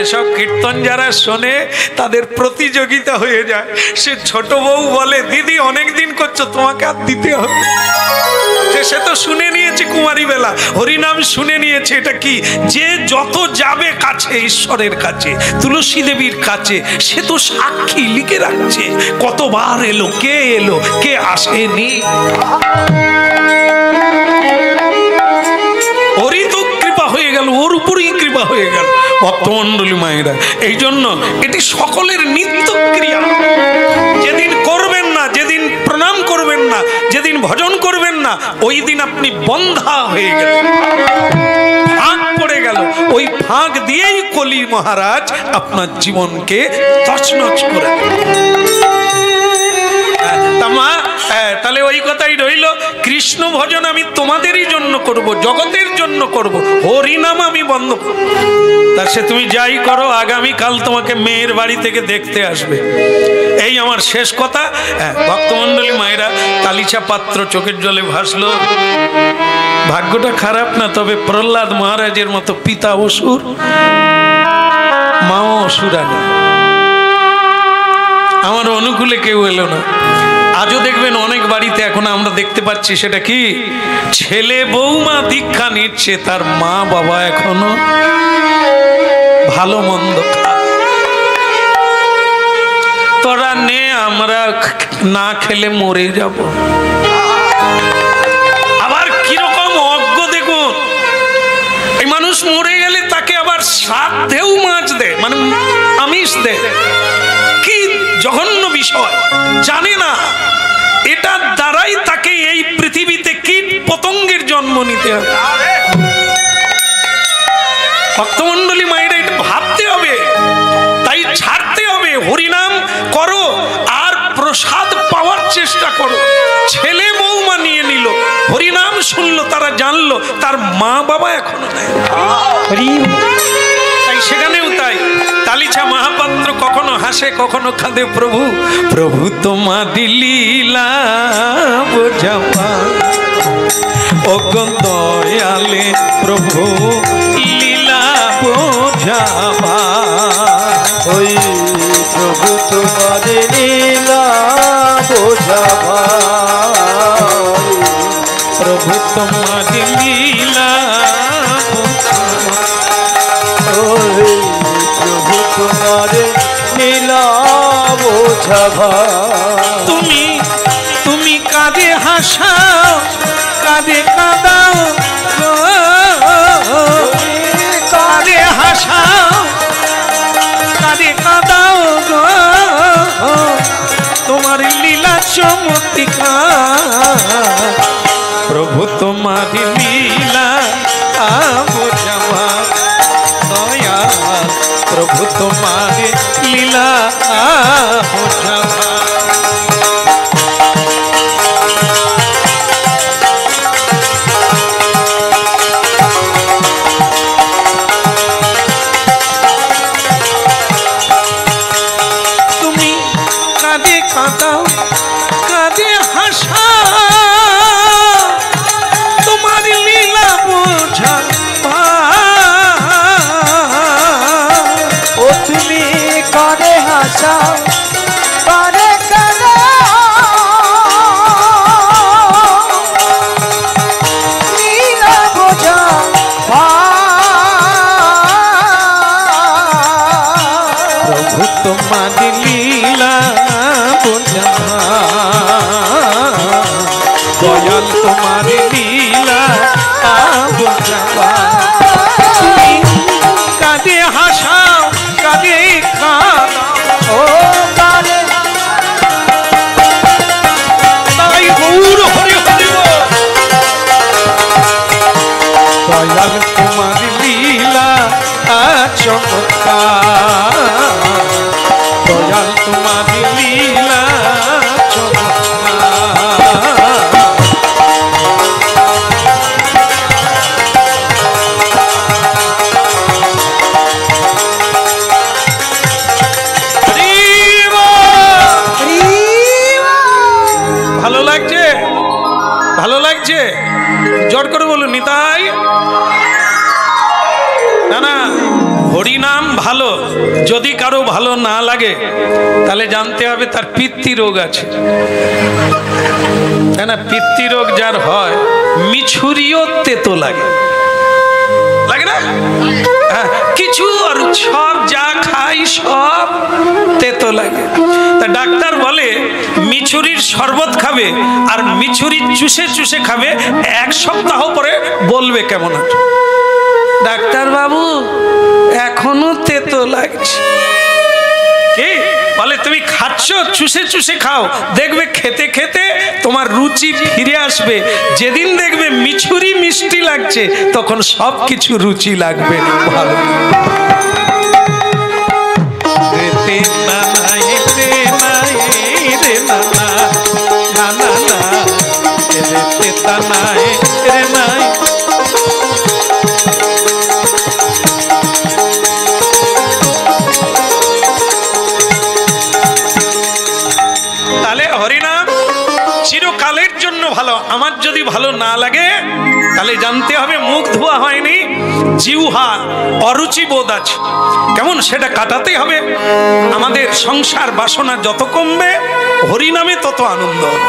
এসব কীর্তন যারা শোনে তাদের প্রতিযোগিতা হয়ে যায়। সে ছোট বউ বলে দিদি অনেকদিন করছো, তোমাকে আর দিতে হবে। সে তো শুনে নিয়েছে কুমারী বেলা, হরিনাম শুনে নিয়েছে। এটা কি? যে যত যাবে কাছে, ঈশ্বরের কাছে, তুলসী দেবীর কাছে, সে তো সাক্ষী লিখে রাখছে কতবার এলো, কে আসেনি। ওরই তো কৃপা হয়ে গেল, ওর উপরই কৃপা হয়ে গেল। ভক্তমণ্ডলী মায়েরা, এই জন্য এটি সকলের নিত্য ক্রিয়া। যেদিন করবেন না, যেদিন প্রণাম করবেন না, যেদিন ভজন করবেন না, ওই দিন আপনি বন্ধা হয়ে গেলেন, ফাঁক পড়ে গেল। ওই ফাঁক দিয়েই কলি মহারাজ আপনার জীবনকে তছনছ করে। তা মা হ্যাঁ, তাহলে ওই কথাই রইল, কৃষ্ণ ভজন আমি তোমাদেরই জন্য করব, জগতের জন্য করব, হরিনাম আমি বন্ধ করব। তার সে তুমি যাই করো, আগামীকাল তোমাকে মেয়ের বাড়ি থেকে দেখতে আসবে, এই আমার শেষ কথা। হ্যাঁ, ভক্তমণ্ডলী মায়েরা, কালিচা পাত্র চোখের জলে ভাসলো। ভাগ্যটা খারাপ না, তবে প্রহ্লাদ মহারাজের মতো পিতা অসুর, মাও অসুরানী, আমার অনুকূলে কেউ এলো না। আজও দেখবেন অনেক বাড়িতে এখন আমরা দেখতে পাচ্ছি, সেটা কি, ছেলে বৌমা দীক্ষা নিচ্ছে, তার মা বাবা এখনো ভালো মন্দ খায়। তোরা নে, আমরা না খেলে মরে যাব। আবার কিরকম অজ্ঞ দেখুন, এই মানুষ মরে গেলে তাকে আবার শ্রাদ্ধেও মাছ দেয়, মানে আমিষ দেয়। কি জঘন্য বিষয়, জানে না এটার দ্বারাই তাকে এই পৃথিবীতে কীট পতঙ্গের জন্ম নিতে হবে। ভক্তমণ্ডলী মায়েরা, এটা ভাবতে হবে, তাই ছাড়তে হবে। হরিনাম করো আর প্রসাদ পাওয়ার চেষ্টা করো। ছেলে বৌমা নিয়ে নিল, হরিনাম শুনলো, তারা জানলো তার মা বাবা এখনো নেই। তাই সেখানেও তাই, কালিচা মহাপাত্র কখনো হাসে কখনো কাঁদে। প্রভু প্রভু তোমার লীলা বোঝাবা, ও দয়ালে প্রভু লীলা বোঝাবা। ওই প্রভু তোমার লীলা বোঝাবা, প্রভু তোমার লীলা বোঝাবা। ওই প্রভু তোমার লীলা বোঝাবা। তুমি তুমি কাঁদে হাসাও, কাঁদে কাঁদাও, কাঁদে হাসাও, কাঁদে কাঁদাও গো, তোমার লীলা চমৎকার। প্রভু তোমার লীলা বোঝাবা, দয়া প্রভু তোমার লীলা বোঝাবা। তুমি কাঁদে কাঁদাও, কাঁদে হাসাও, তোমার লীলা বোঝাবা। ও তুমি কারে হাসাও, কারে কাঁদাও, লীলা বোঝাবা। প্রভু তোমার লীলা বোঝাবা, দয়াল তোমার লীলা বোঝাবা। তুমি কাঁদে হাসাও, কাঁদে কাঁদাও, ও কারে তাই গৌর হরি হরি বল। দয়াল তোমার লীলা চমৎকার, দয়াল তোমার লীলা চমৎকার। ভালো লাগছে, ভালো লাগছে, জোর করে বলুন নিতাই। না না, হরিনাম ভালো, যদি কারো ভালো না লাগে তাহলে জানতে হবে তার পিতৃরোগ আছে, তাই না? পিতৃরোগ যার হয় মিছুরিও তেতো লাগে, লাগে না? হ্যাঁ, কিছু আর সব যা খাই সব তেতো লাগে। তা ডাক্তার বলে মিছুরির শরবত খাবে আর মিছুরি চুষে চুষে খাবে, 1 সপ্তাহ পরে বলবে কেমন আছে। ডাক্তার বাবু এখনো তেতো লাগছে। কি বলে, তুমি খাচ্ছ, চুষে চুষে খাও, দেখবে খেতে খেতে তোমার রুচি ফিরে আসবে। যেদিন দেখবে মিছুরি মিষ্টি লাগছে তখন সব কিছু রুচি লাগবে ভালো। রে না না রে না না চিন্তা নাই রে নাই। তাহলে হরিনাম চিরকালের জন্য ভালো। আমার যদি ভালো না লাগে তাহলে জানতে হবে মুখ ধোয়া হয়নি, জিহ্বা অরুচি বোধ আছে, কেমন সেটা কাটাতে হবে। আমাদের সংসার বাসনা যত কমবে হরিনামে তত আনন্দ হবে।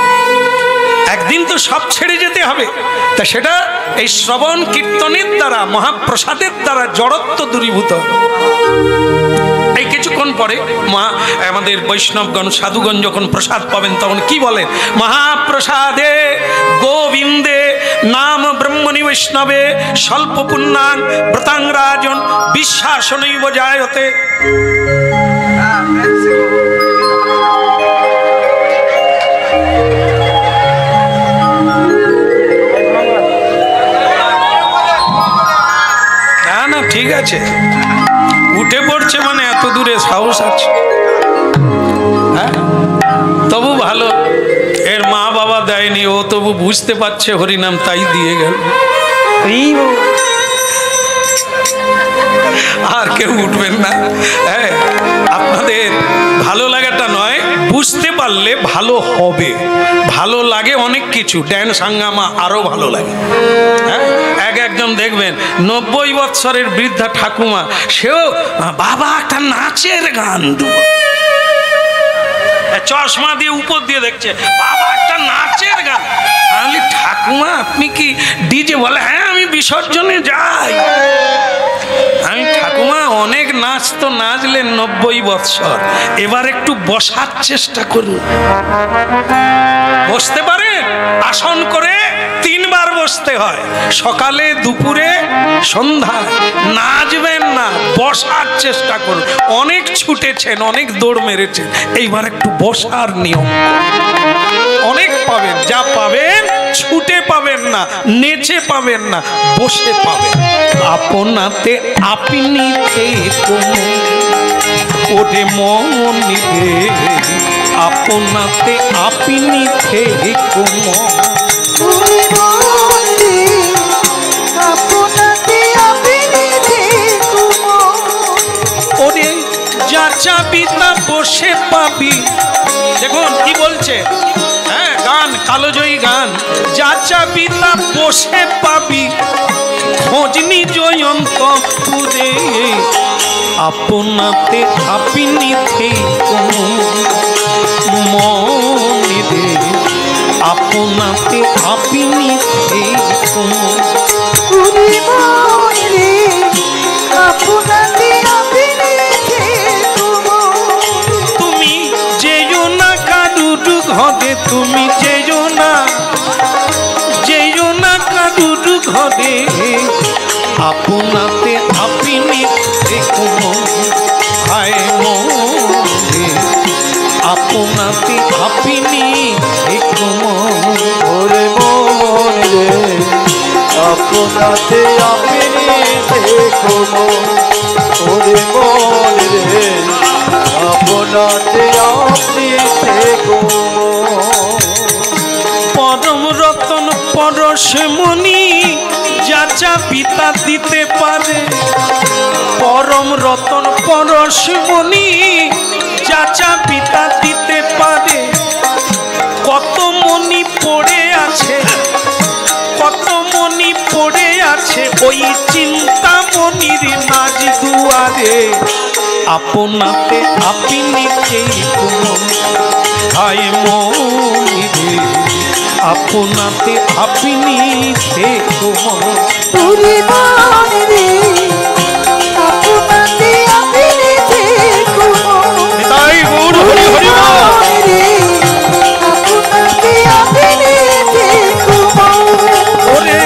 একদিন তো সব ছেড়ে যেতে হবে, তা সেটা এই শ্রবণ কীর্তনের দ্বারা, মহাপ্রসাদের দ্বারা জড়ত্ব দূরীভূত হবে। এই কিছুক্ষণ পরে আমাদের বৈষ্ণবগণ সাধুগণ যখন প্রসাদ পাবেন তখন কি বলেন? মহাপ্রসাদে গোবিন্দে নাম ব্রহ্মণি বৈষ্ণবে স্বল্প পুণ্যাং ব্রতাং রাজন বিশ্বাসনৈব জায়তে। না না ঠিক আছে, উঠে পড়ছে মানে এত দূরে সাহস আছে। হ্যাঁ তবু ভালো, এর মা বাবা দেয়নি, ও তবু বুঝতে পারছে হরিনাম, তাই দিয়ে গেল। আর কেউ উঠবেন না। হ্যাঁ আপনাদের ভালো লাগাটা নয়, বুঝতে পারলে ভালো হবে। ভালো লাগে অনেক কিছু, ড্যান্স হাঙ্গামা আরো ভালো লাগে। হ্যাঁ একজন দেখবেন 90 বৎসরের বৃদ্ধা ঠাকুমা, সেও বাবা একটা নাচের গান দেব, চশমা দিয়ে উপর দিয়ে দেখছে, বাবা একটা নাচের গান। আমি ঠাকুমা আপনি কি ডিজে? বলে হ্যাঁ আমি বিসর্জনে যাই। আমি ঠাকুমা অনেক নাচ তো নাচলেন 90 বৎসর, এবার একটু বসার চেষ্টা করুন। বসতে পারেন? আসন করে 3 বার বসতে হয়, সকালে দুপুরে সন্ধ্যায়। নাচবেন না, বসার চেষ্টা করুন। অনেক ছুটেছেন, অনেক দৌড় মেরেছেন, এইবার একটু বসার নিয়ম। অনেক পাবেন, যা পাবেন ছুটে পাবেন না, নেচে পাবেন না, বসে পাবেন। আপনাতে আপনি ওরে মন নিবে, আপনাতে আপনি ওরে যা চাবি তা বসে পাবি। দেখুন কি বলছে, হ্যাঁ গান, কালোজয়ী গান। যা চাবি তা বসে পাবি, খোঁজনি জয়ন্তপুরে, আপনাতে আপনি মনে রে, আপনাতে আপনি তুমি যেও না কারুর ঘরে, তুমি যেও না কারুর ঘরে, আপনাতে আপনি হায় মনে, আপনাতে আপনি ওরে মন রে, আপনাতে আপনি দেখো। ওরে মন রে, আপনাতে আপনি দেখো। পরম রতন পরশমণি যাচা পিতা দিতে পারে। পরম রতন পরশমণি যাচা পিতা দিতে পারে। কত মণি পড়ে আছে, কত মণি পড়ে আছে ওই চিন্তামণির নাজ দুয়ারে। আপনাতে আপনি হায় মনি রে, আপনাতে আপনি তাই গৌর হরি হরি ওরে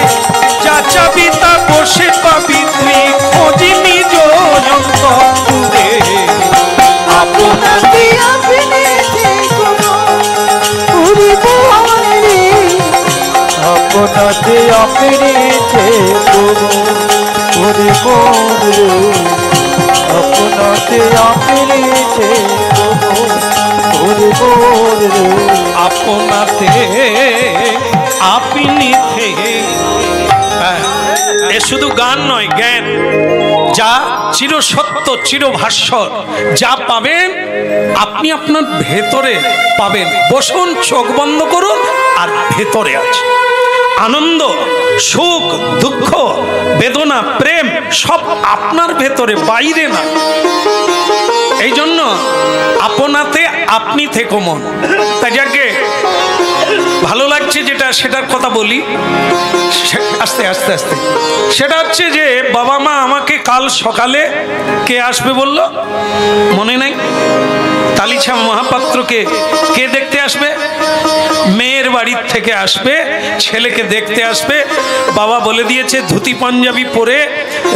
যা চাবি তা বসে পাবি, তুই খোঁজনি জয়ন্তপুরে, আপনাতে আপনি আপনাতে আপনি ওরে মন রে, আপনাতে আপনি ওরে মন রে, আপনাতে আপনি থেকে। এ শুধু গান নয়, জ্ঞান, যা চিরসত্য চিরভাস্বর, যা পাবেন আপনি আপনার ভেতরে পাবেন। বসুন, চোখ বন্ধ করুন, আর ভেতরে আছে আনন্দ, সুখ, দুঃখ, বেদনা, প্রেম, সব আপনার ভেতরে, বাইরে না। এই জন্য আপনাতে আপনি থেকো মন। তাই যাকে ভালো লাগছে যেটা, সেটার কথা বলি আস্তে আস্তে আস্তে। সেটা হচ্ছে যে বাবা মা আমাকে কাল সকালে কে আসবে বলল, মনে নাই? তালিছা মহাপাত্রকে কে দেখতে আসবে? মেয়ের বাড়ির থেকে আসবে, ছেলেকে দেখতে আসবে। বাবা বলে দিয়েছে ধুতি পাঞ্জাবি পরে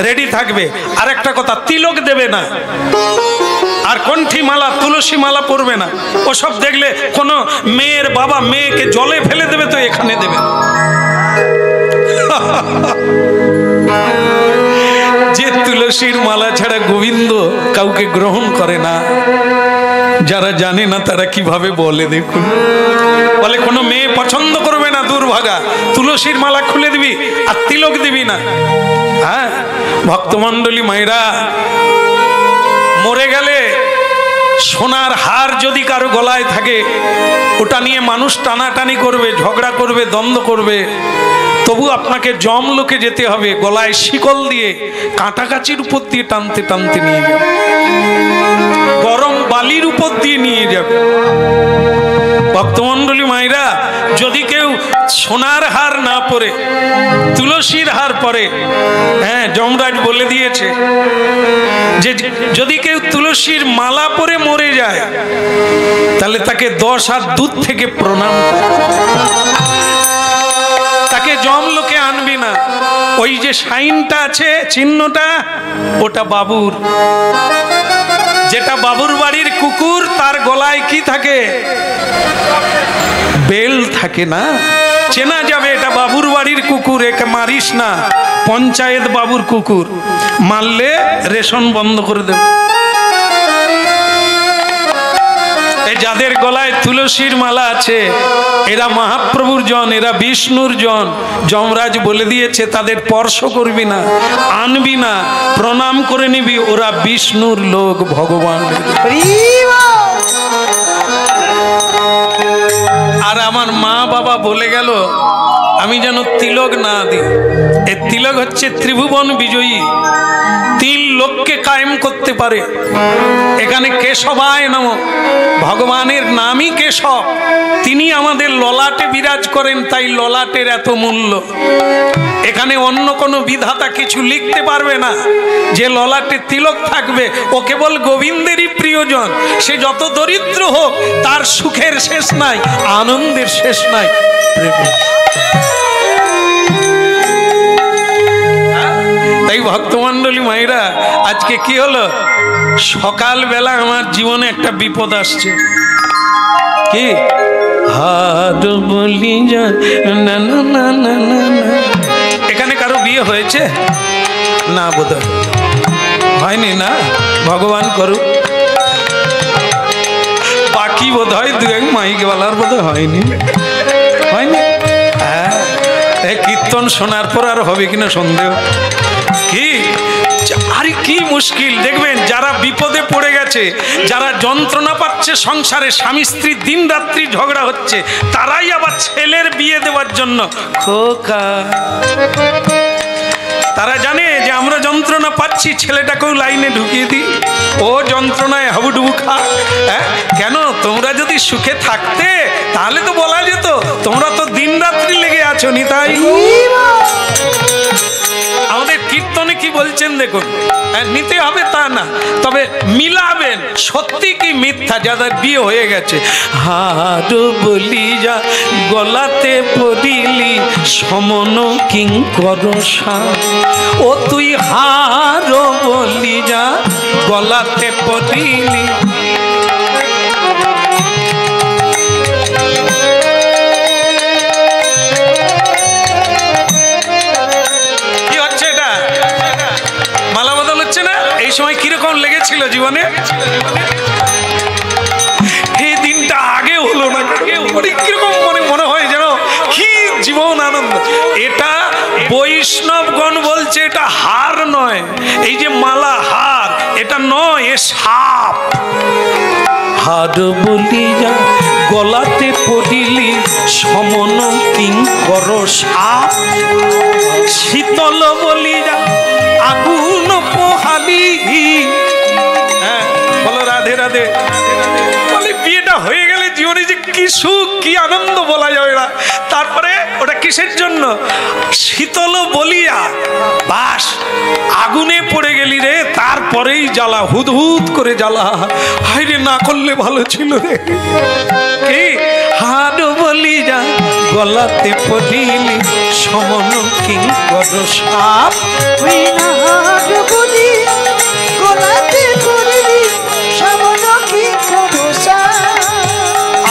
রেডি থাকবে। আর একটা কথা, তিলক দেবে না, আর কণ্ঠী মালা, তুলসী মালা পরবে না। ওসব দেখলে কোনো মেয়ের বাবা মেয়েকে জলে ফেলে দেবে তো এখানে দেবে। যে তুলসীর মালা ছাড়া গোবিন্দ কাউকে গ্রহণ করে না, যারা জানে না তারা কিভাবে বলে, দেখুন, বলে কোনো মেয়ে পছন্দ করবে না, দুর্ভাগা, তুলসীর মালা খুলে দিবি আর তিলক দিবি না। হ্যাঁ, ভক্তমণ্ডলী মায়েরা, মরে গেলে সোনার হার যদি কারো গলায় থাকে, ওটা নিয়ে মানুষ টানাটানি করবে, ঝগড়া করবে, দ্বন্দ্ব করবে, তবু আপনাকে জমলোকে যেতে হবে, গলায় শিকল দিয়ে কাঁটাকাচির উপর দিয়ে টানতে টানতে নিয়ে যাবে, গরম বালির উপর দিয়ে নিয়ে যাবে। ভক্তমণ্ডলী মায়েরা, যদি কেউ সোনার হার না পরে তুলসীর হার পরে, হ্যাঁ, যমরাজ বলে দিয়েছে যে যদি কেউ তুলসীর মালা পরে মরে যায়, তাহলে তাকে 10 হাত দূর থেকে প্রণাম করে, তাকে জমলোকে আনবি না। ওই যে সাইনটা আছে, চিহ্নটা, ওটা বাবুর। যেটা বাবুর বাড়ির কুকুর, তার গলায় কি থাকে? বেল থাকে না, চেনা যাবে এটা বাবুর বাড়ির কুকুর, একে মারিস না, পঞ্চায়েত বাবুর কুকুর, মারলে রেশন বন্ধ করে দেবে। যাদের গলায় তুলসীর মালা আছে, এরা মহাপ্রভুর জন, এরা বিষ্ণুর জন। যমরাজ বলে দিয়েছে তাদের স্পর্শ করবি না, আনবি না, প্রণাম করে নিবি, ওরা বিষ্ণুর লোক, ভগবান। আর আমার মা বাবা বলে গেল আমি যেন তিলক না দিই। এ তিলক হচ্ছে ত্রিভুবন বিজয়ী, 3 লোককে কায়েম করতে পারে। এখানে কেশবায় নমঃ, ভগবানের নামই কেশব, তিনি আমাদের ললাটে বিরাজ করেন, তাই ললাটের এত মূল্য। এখানে অন্য কোনো বিধাতা কিছু লিখতে পারবে না যে ললাটে তিলক থাকবে। ও কেবল গোবিন্দেরই প্রিয়জন, সে যত দরিদ্র হোক তার সুখের শেষ নাই, আনন্দের শেষ নাই, প্রেমের। তাই ভক্তমণ্ডলী মায়েরা, আজকে কি হলো, সকালবেলা আমার জীবনে একটা বিপদ আসছে। কি? হাত বলি যা না না না না না। এখানে কারো বিয়ে হয়েছে? না, বোধ হয়নি না, ভগবান করুক। বাকি বোধ হয় 2-1 মাইকওয়ালার বোধ হয়নি, হয়নি। হ্যাঁ, কীর্তন শোনার পর আর হবে কিনা সন্দেহ। কি আরে কি মুশকিল, দেখবেন যারা বিপদে পড়ে গেছে, যারা যন্ত্রণা পাচ্ছে সংসারে, স্বামী স্ত্রী দিন রাত্রি ঝগড়া হচ্ছে, তারাই আবার ছেলের বিয়ে দেওয়ার জন্য খোকা। তারা জানে যে আমরা যন্ত্রণা পাচ্ছি, ছেলেটাকেও লাইনে ঢুকিয়ে দিই, ও যন্ত্রণায় হাবুডুবু খা। হ্যাঁ, কেন? তোমরা যদি সুখে থাকতে তাহলে তো বলা যেত, তোমরা তো দিন রাত্রি লেগে আছো নিতাই। আমাদের কীর্তনে কি বলছেন দেখুন, নিতে হবে তা না, তবে মিলাবেন সত্যি কি মিথ্যা। যাদের বিয়ে হয়ে গেছে, হার বলি যা গলাতে পড়িলি সমন কিঙ্কর সার, ও তুই হার বলি যা গলাতে পড়িলি। এই সময় কিরকম লেগেছিল জীবনে? এই দিনটা আগে হলো না, কিরকম মনে হয় যেন কি জীবন বৈষ্ণবগণ বলছে এটা হার নয়, এই যে মালা হার এটা নয়, এ সাপ। হার বলিয়া গলাতে পড়িলি সমন কিঙ্কর সাপ, শীতল বলিয়া আগুন পোহালি। হ্যাঁ বলো রাধে রাধে। বলে বিয়েটা হয়ে গেলে জীবনে যে কি সুখ কি আনন্দ বলা যাবে না। তারপরে ওটা কিসের জন্য? শীতল বলিয়া বাস আগুনে পড়ে গেলি রে, তারপরেই জ্বালা, হুদহুদ করে জ্বালা। হায় রে না করলে ভালো ছিল রে। কি হার বলি যা গলাতে পড়িলি সমন কিঙ্কর সাপ, হার বলি গলাতে পড়িলি সমন কিঙ্কর সাপ।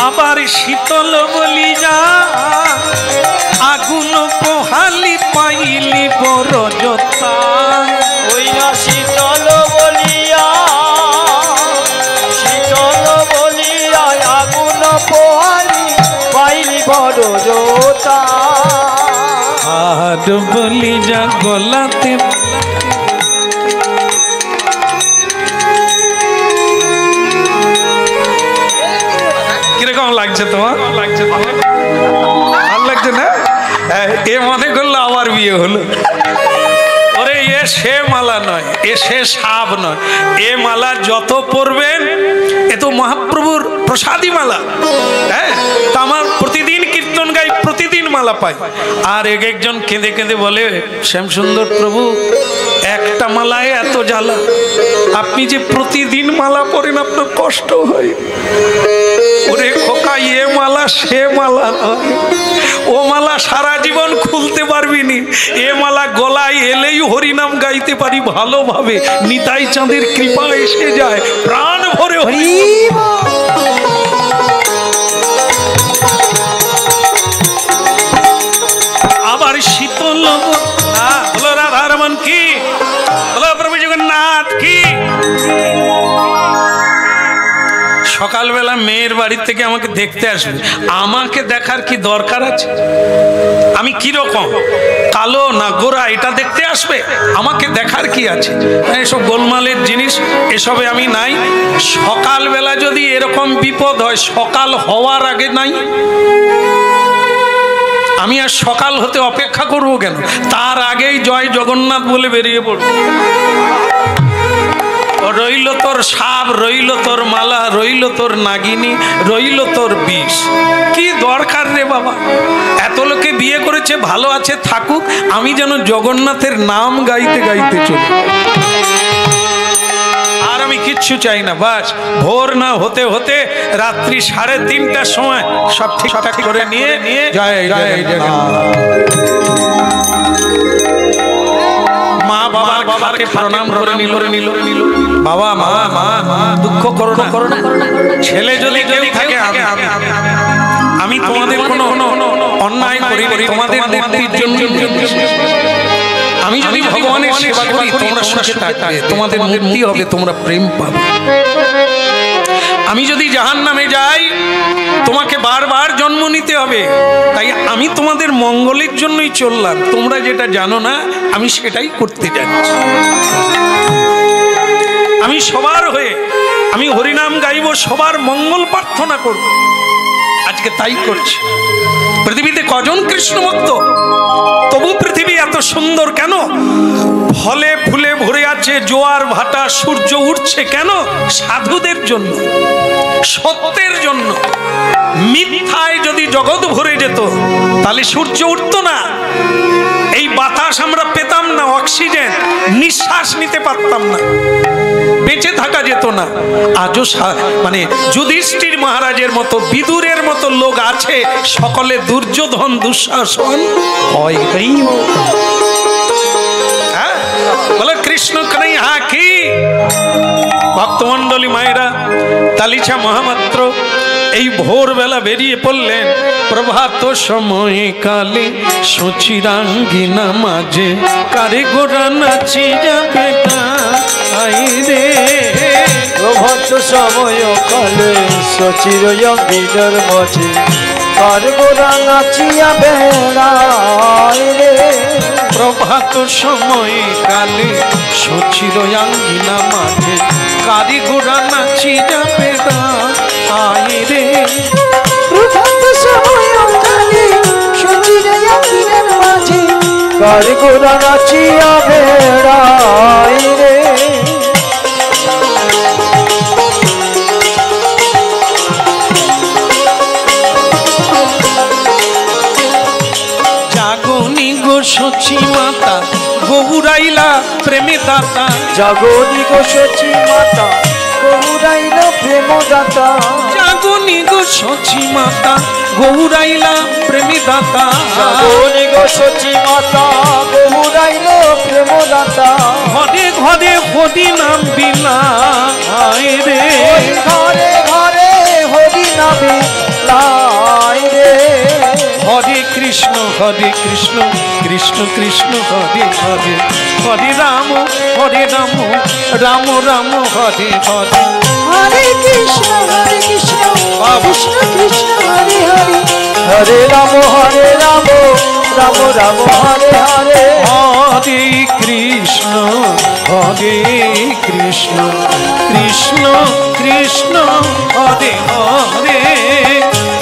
আবার শীতল বলি যা আগুন পোহালি পাইলি বড় জতা। ওই না শীতল বলিয়া, শীতল বলিয়া আগুন পোহালি পাইলি বড় জোতা। হার বলি যা গলাতে। কিরকম লাগছে তোমার? লাগছে ভালো লাগছে না? এ মনে করলো আবার বিয়ে হলো। ওরে এ সে মালা নয়, এ সে সাপ নয়। এ মালা যত পরবেন এ তো মহাপ্রভুর প্রসাদী মালা। হ্যাঁ তা আমার প্রতিদিন কীর্তন গাই, প্রতিদিন মালা পাই। আর এক একজন কেঁদে কেঁদে বলে শ্যামসুন্দর প্রভু একটা মালায় এত জ্বালা, আপনি যে প্রতিদিন মালা পরেন আপনার কষ্ট হয়। ওরে খোকা এ মালা সে মালা নয়, ও মালা সারা জীবন খুলতে পারবি নি। এ মালা গলায় এলেই হরিনাম গাইতে পারি ভালোভাবে, নিতাই চাঁদের কৃপা এসে যায়, প্রাণ ভরে হরি। আবার শীতল বলো রাধারমন কি, বলো প্রভু জগন্নাথ কি। সকালবেলা মেয়ের বাড়ি থেকে আমাকে দেখতে আসবে, আমাকে দেখার কি দরকার আছে? আমি কি রকম, কালো না গোরা, এটা দেখতে আসবে? আমাকে দেখার কি আছে? এসব গোলমালের জিনিস, এসবে আমি নাই। সকালবেলা যদি এরকম বিপদ হয়, সকাল হওয়ার আগে নাই, আমি আর সকাল হতে অপেক্ষা করবো কেন? তার আগেই জয় জগন্নাথ বলে বেরিয়ে পড়ব। রইল তোর সাপ, রইল তোর মালা, রইল তোর নাগিনী, রইল তোর বিষ। কি দরকার রে বাবা? এত লোকে বিয়ে করেছে, ভালো আছে থাকুক, আমি যেন জগন্নাথের নাম গাইতে গাইতে চলি। আর আমি কিচ্ছু চাই না। বাস ভোর না হতে হতে রাত্রি 3:30টার সময় সব ঠিকঠাক করে নিয়ে জয় জয় মা বাবাকে প্রণাম করে নিল। বাবা মা দুঃখ করো না, ছেলে যদি থাকে আমি তোমাদের কোনো অন্যায় করি, তোমাদের মুক্তির জন্য আমি যদি ভগবানের সেবা করি তোমরা সুখে থাকবে, তোমাদের মুক্তি হবে, তোমরা প্রেম পাবে। আমি যদি জাহান্নামে যাই তোমাকে বারবার জন্ম নিতে হবে। তাই আমি তোমাদের মঙ্গলের জন্যই চললাম। তোমরা যেটা জানো না আমি সেটাই করতে যাচ্ছি। আমি সবার হয়ে আমি হরিনাম গাইব, সবার মঙ্গল প্রার্থনা করব। আজকে তাই করছি। পৃথিবীতে কজন কৃষ্ণ ভক্ত? তবু পৃথিবী এত সুন্দর কেন? ফলে ফুলে ভরে আছে, জোয়ার ভাটা, সূর্য উঠছে কেন? সাধুদের জন্য, সত্যের জন্য। মিথ্যায় যদি জগৎ ভরে যেত তাহলে সূর্য উঠতো না, এই বাতাস আমরা পেতাম না, অক্সিজেন নিঃশ্বাস নিতে পারতাম না, বেঁচে থাকা যেত না। আজও মানে যুধিষ্ঠির মহারাজের মতো, বিদুরের মতো লোক আছে, সকলে দুর্যোধন দুঃশাসন হয়। হ্যাঁ বলে কৃষ্ণ কানাইয়া কি। ভক্তমণ্ডলী মায়েরা, তালিছা মহামাত্র এই ভোরবেলা বেরিয়ে পড়লেন। প্রভাত সময়ে কালে সচিরাঙ্গিনা মাঝে কারে গোড়া নাচি যাবে রে। প্রভাত সময় কালে সচিরাঙ্গিনার মাঝে কারে গোড়া নাচিয়া বেড়ায় রে। প্রভাত সময় কালে সচির আঙ্গিনা মাঝে কারিগোরা নাচি যাবে আয় রে। প্রভাত সময় কালে সচির আঙ্গিনার মাঝে কারিগোরা নাচিয়া বেড়ায় রে। জাগনি গো সচি মাতা গৌরাইলা প্রেমে দাতা। জাগনি গো সচি মাতা গৌরাইলা প্রেম দাতা। জাগনি গো সচি মাতা গৌরাইলা প্রেমে দাতা। জাগনি গো সচি মাতা গৌরাইলা প্রেম দাতা। ঘরে ঘরে হরি নাম বিলায় রে। ঘরে ঘরে হরি নামে লাই রে। হরে কৃষ্ণ কৃষ্ণ কৃষ্ণ হরে হরে। হরে রাম রাম রাম হরে হরে। হরে কৃষ্ণ কৃষ্ণ কৃষ্ণ হরে হরে। হরে রাম রাম রাম হরে হরে। হরে কৃষ্ণ কৃষ্ণ কৃষ্ণ হরে হরে।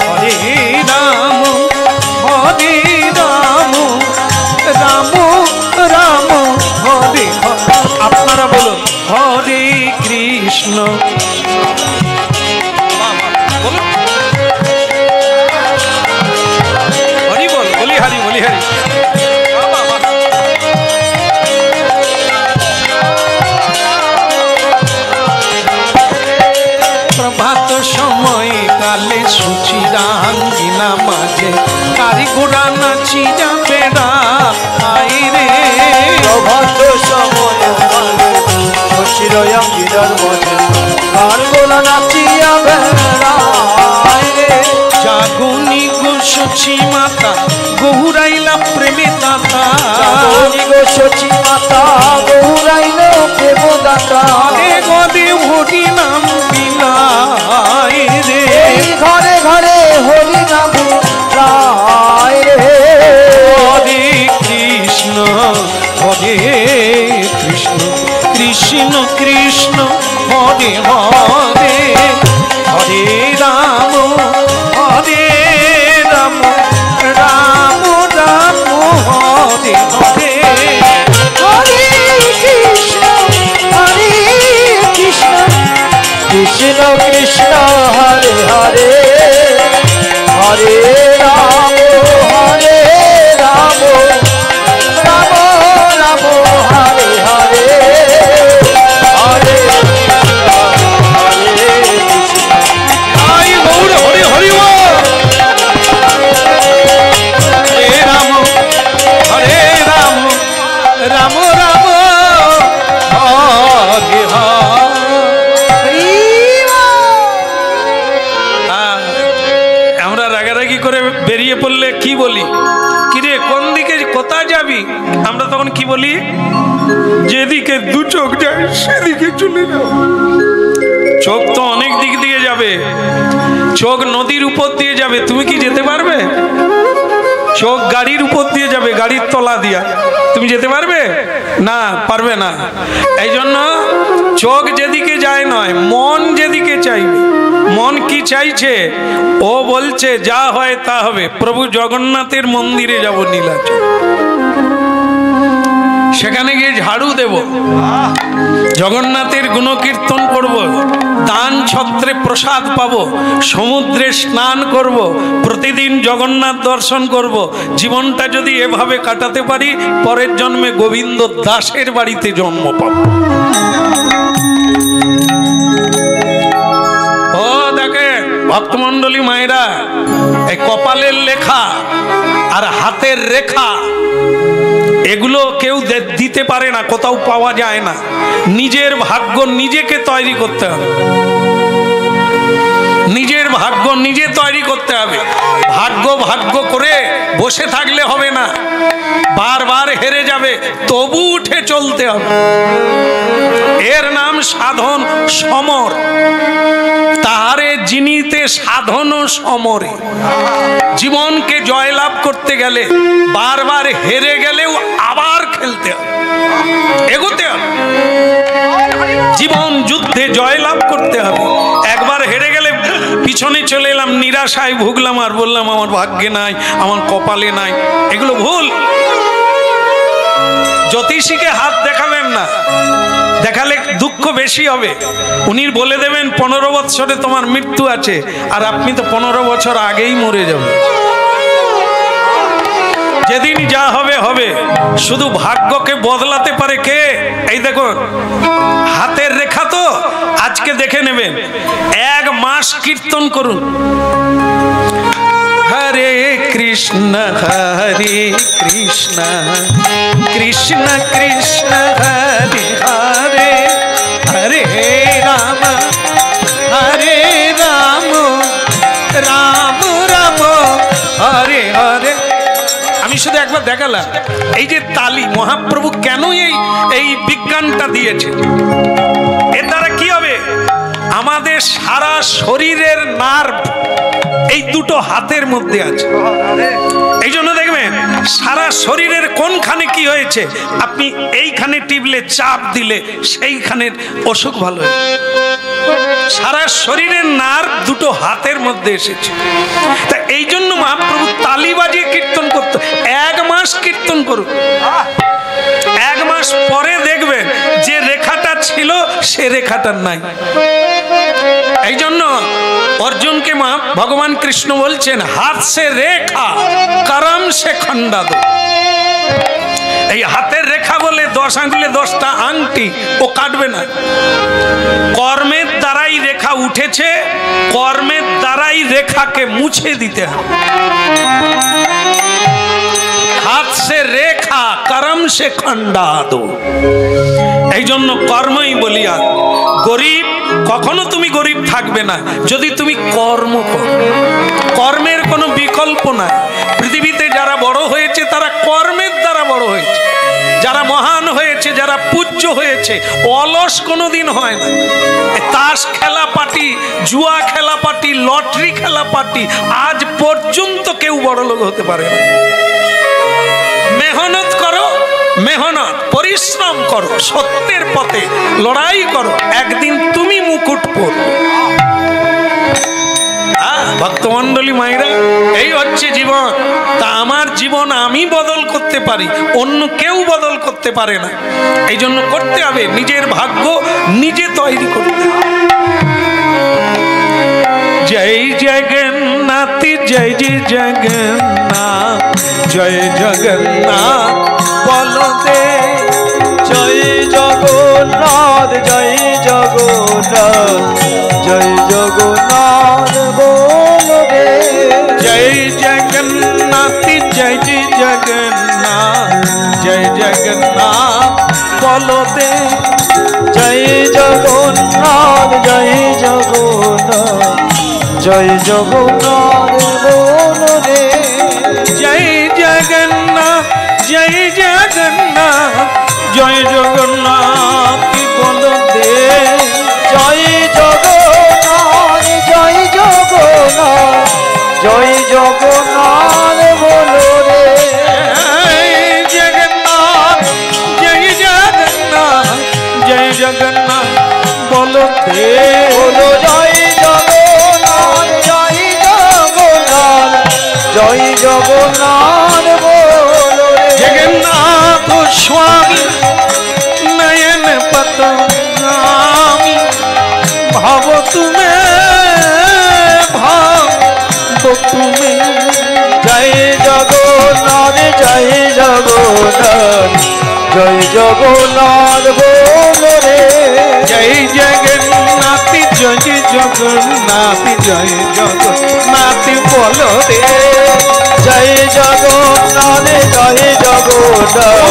হরে রাম রাম রাম হরে হরে। আপনারা বলুন হরে কৃষ্ণ। বলুন হরি বল, বলি হরি, বলি হরি। প্রভাত সময় কালে সুচিরাঙ্গিনা মাঝে কারিগোরা নাচি যাবে আয় রে। প্রভাত সময় কালে সচির আঙ্গিনার মাঝে কারিগোরা নাচিয়া বেড়ায় রে। জাগনি গো সচি মাতা গৌরাইলা প্রেমে দাতা। জাগনি গো সচি মাতা গৌরাইলা প্রেম দাতা। ঘরে ঘরে হরি নাম বিলায় রে। ঘরে ঘরে হরি নাম লাই রে। হরে কৃষ্ণ কৃষ্ণ কৃষ্ণ হরে হরে। হরে রাম রাম রাম হরে হরে। হরে কৃষ্ণ কৃষ্ণ কৃষ্ণ হরে হরে। হরে রাম রাম রাম হরে হরে। হরে আই গৌর হরি হরি বল। হরে রাম রাম রাম হরে হরে। আমরা রাগারাগি করে বেরিয়ে পড়লে কি বলি, কিরে কোন দিকে কোথায় যাবি? আমরা তখন কি বলি? যেদিকে দু চোখ যায় সেদিকে চলে যাও। চোখ তো অনেক দিক দিয়ে যাবে। চোখ নদীর উপর দিয়ে যাবে, তুমি কি যেতে পারবে? চোখ গাড়ির উপর দিয়ে যাবে, গাড়ির তলা দিয়া, তুমি যেতে পারবে না? পারবে না। এই জন্য চোখ যেদিকে যায় নয়, মন যেদিকে চাইবে। মন কি চাইছে? ও বলছে যা হয় তা হবে। প্রভু জগন্নাথের মন্দিরে যাব নীলাচল, সেখানে গিয়ে ঝাড়ু দেব, জগন্নাথের গুণকীর্তন করব, দান ছত্রে প্রসাদ পাব, সমুদ্রে স্নান করব, প্রতিদিন জগন্নাথ দর্শন করব। জীবনটা যদি এভাবে কাটাতে পারি, পরের জন্মে গোবিন্দ দাসের বাড়িতে জন্ম পাব। ও দেখেন ভক্তমণ্ডলী মায়েরা, এই কপালের লেখা আর হাতের রেখা এগুলো কেউ দিতে পারে না, কোথাও পাওয়া যায় না। নিজের ভাগ্য নিজেকে তৈরি করতে হবে। নিজের ভাগ্য নিজে তৈরি করতে হবে। ভাগ্য করে বসে থাকলে হবে না, বারবার হেরে যাবে, তবু উঠে চলতে হবে। এর নাম সাধন সমর। তাহারে যিনিতে সাধন সমরে। জীবনকে জয়লাভ করতে গেলে বারবার হেরে গেলেও আবার স্টেশনে চলে এলাম, নিরাশায় ভুগলাম আর বললাম আমার ভাগ্যে নাই, আমার কপালে নাই। এগুলো ভুল। জ্যোতিষীকে হাত দেখাবেন না, দেখালে দুঃখ বেশি হবে। উনি বলে দেবেন 15 বছরে তোমার মৃত্যু আছে, আর আপনি তো 15 বছর আগেই মরে যাবেন। যেদিন যা হবে হবে। শুধু ভাগ্যকে বদলাতে পারে কে? এই দেখুন হাতের রেখা তো আজকে দেখে নেবেন। 1 মাস কীর্তন করুন, হরে কৃষ্ণ হরে কৃষ্ণ কৃষ্ণ কৃষ্ণ হরে হরে, হরে রাম হরে রাম রাম রাম হরে হরে। আমি শুধু একবার দেখালাম এই যে তালি, মহাপ্রভু কেন এই বিজ্ঞানটা দিয়েছে। এর দ্বারা কি হবে? আমাদের সারা শরীরের নার্ভ এই দুটো হাতের মধ্যে আছে। এই জন্য দেখবেন সারা শরীরের কোনখানে কি হয়েছে, আপনি এইখানে টিপলে, চাপ দিলে সেইখানের অসুখ ভালো হয়। সারা শরীরের নার্ভ দুটো হাতের মধ্যে এসেছে। তা এই জন্য মহাপ্রভু তালি বাজিয়ে কীর্তন করত। 1 মাস কীর্তন করুন, 1 মাস পরে দেখবেন যে রেখাটা ছিল সে রেখাটা নাই। এই জন্য অর্জুনকে ভগবান কৃষ্ণ বলছেন, হাত সে রেখা করম সে খন্ডা দো। এই হাতের রেখা বলে 10 আঙ্গুলে 10টা আংটি, ও কাটবে না। কর্মের দ্বারাই রেখা উঠেছে, কর্মের দ্বারাই রেখাকে মুছে দিতে হবে। হাত সে রেখা করম সে খন্ডা দো। এই জন্য কর্মই বলিয়া। গরিব কখনো তুমি গরিব থাকবে না যদি তুমি কর্ম করো। কর্মের কোনো বিকল্প নাই। পৃথিবীতে যারা বড় হয়েছে তারা কর্মের দ্বারা বড় হয়েছে। যারা মহান হয়েছে, যারা পূজ্য হয়েছে, অলস কোনোদিন হয় না। তাস খেলা পার্টি, জুয়া খেলা পার্টি, লটারি খেলা পার্টি, আজ পর্যন্ত কেউ বড় লোক হতে পারে না। মেহনত করো, মেহনত পরিশ্রম করো, সত্যের পথে লড়াই করো, একদিন তুমি মুকুট পরবে। ভক্তমণ্ডলী মায়েরা, এই হচ্ছে জীবন। তা আমার জীবন আমি বদল করতে পারি, অন্য কেউ বদল করতে পারে না। এই জন্য করতে হবে নিজের ভাগ্য নিজে তৈরি করতে হবে। জয় জগন্নাথ, জয় জয় জগন্নাথ, জয় জগন্নাথ বলদে, জয় জগন্নাথ, জয় জগন্নাথ, জয় জগন্নাথ বলদে। জয় জগন্নাথ, জয় জয় জগন্নাথ, জয় জগন্নাথ বলদে, জয় জগন্নাথ, জয় জগন্নাথ, জয় জগন্নাথ বলদে। জয় জগন্নাথ, জয় জগন্নাথ, জয় জগন্নাথ বলদে, জয় জগন্নাথ, জয় জগন্নাথ, জয় জগন্নাথ বলদে। জগন্নাথ, জয় জগন্নাথ, জয় জগন্নাথ বলদে, বলো জয় জগন্নাথ, জয় জগন্নাথ, জয় জগন্নাথ বলো রে। জগন্নাথ স্বামী নয়ন পতগামী, ভাব তুমি, ভাব তুমি। জয় জগন্নাথ, জয় জগন্নাথ, জয় জগন্নাথ বলো রে। জয় জগন্নাথ, জয় জগন্নাথ, জয় জগন্নাথ বলো রে। জয় জগন্নাথ, জয় জগন্নাথ,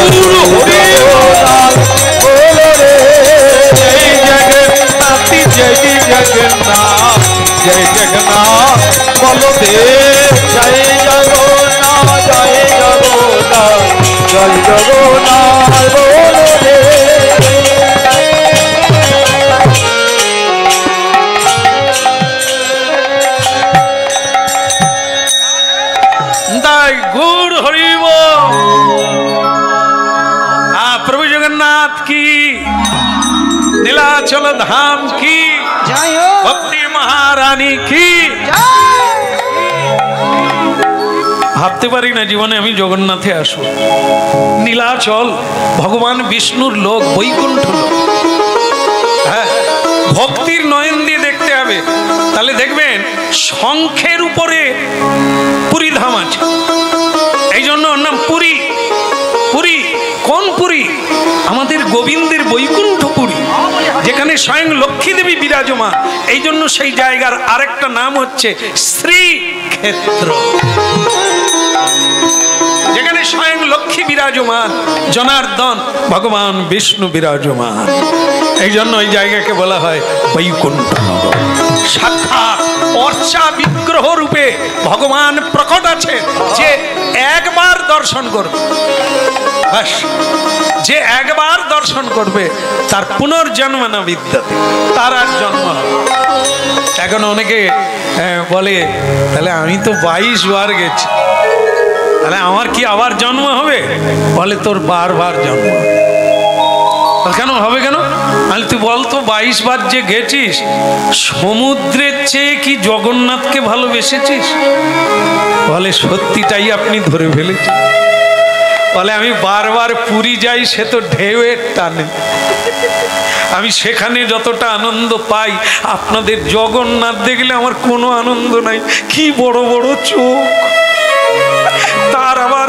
জগন্নাথ বলো রে। জয় জগন্নাথ, জয় জগন্নাথ, জয় জগন্নাথ বলো রে। জয় জগন্নাথ, জয় জগন্নাথ, জয় জগন্নাথ বলো রে। দাই গুড় হরিব। প্রভু জগন্নাথ কি, নীলাচল ধাম কি। জয় হোক ভক্তি মহারানী কি। ভাবতে পারি না জীবনে আমি জগন্নাথে আসবো। নীলাচল ভগবান বিষ্ণুর লোক, বৈকুণ্ঠ লোক। হ্যাঁ, ভক্তির নয়ন দিয়ে দেখতে হবে, তাহলে দেখবেন শঙ্খের উপরে পুরী ধাম আছে, এই জন্য ওর নাম পুরী। পুরী কোন পুরী? আমাদের গোবিন্দের বৈকুণ্ঠপুরী, যেখানে স্বয়ং লক্ষ্মী দেবী বিরাজমান। এই জন্য সেই জায়গার আরেকটা নাম হচ্ছে শ্রীক্ষেত্র, যেখানে স্বয়ং লক্ষ্মী বিরাজমান, জনার্দন ভগবান বিষ্ণু বিরাজমান। এই জন্য ওই জায়গাকে বলা হয় বৈকুণ্ঠ নগর। সাক্ষাৎ অর্চা বিগ্রহ রূপে ভগবান প্রকট আছে, যে একবার দর্শন করবে, বাস, যে একবার দর্শন করবে তার পুনর্জন্ম না বিদ্যাতে, তার আর জন্ম হবে। এখন অনেকে বলে, তাহলে আমি তো 22 বার গেছি, তাহলে আমার কি আবার জন্ম হবে? বলে তোর বারবার জন্ম। কেন হবে? কেন? তুই বলতো 22 বার যে গেছিস, সমুদ্রের চেয়ে কি জগন্নাথকে ভালোবেসেছিস? বলে সত্যিটাই আপনি ধরে ফেলেছেন। বলে আমি বারবার পুরী যাই, সে তো ঢেউয়ের টানে, আমি সেখানে যতটা আনন্দ পাই, আপনাদের জগন্নাথ দেখলে আমার কোনো আনন্দ নাই। কি বড় বড় চোখ, তার আবার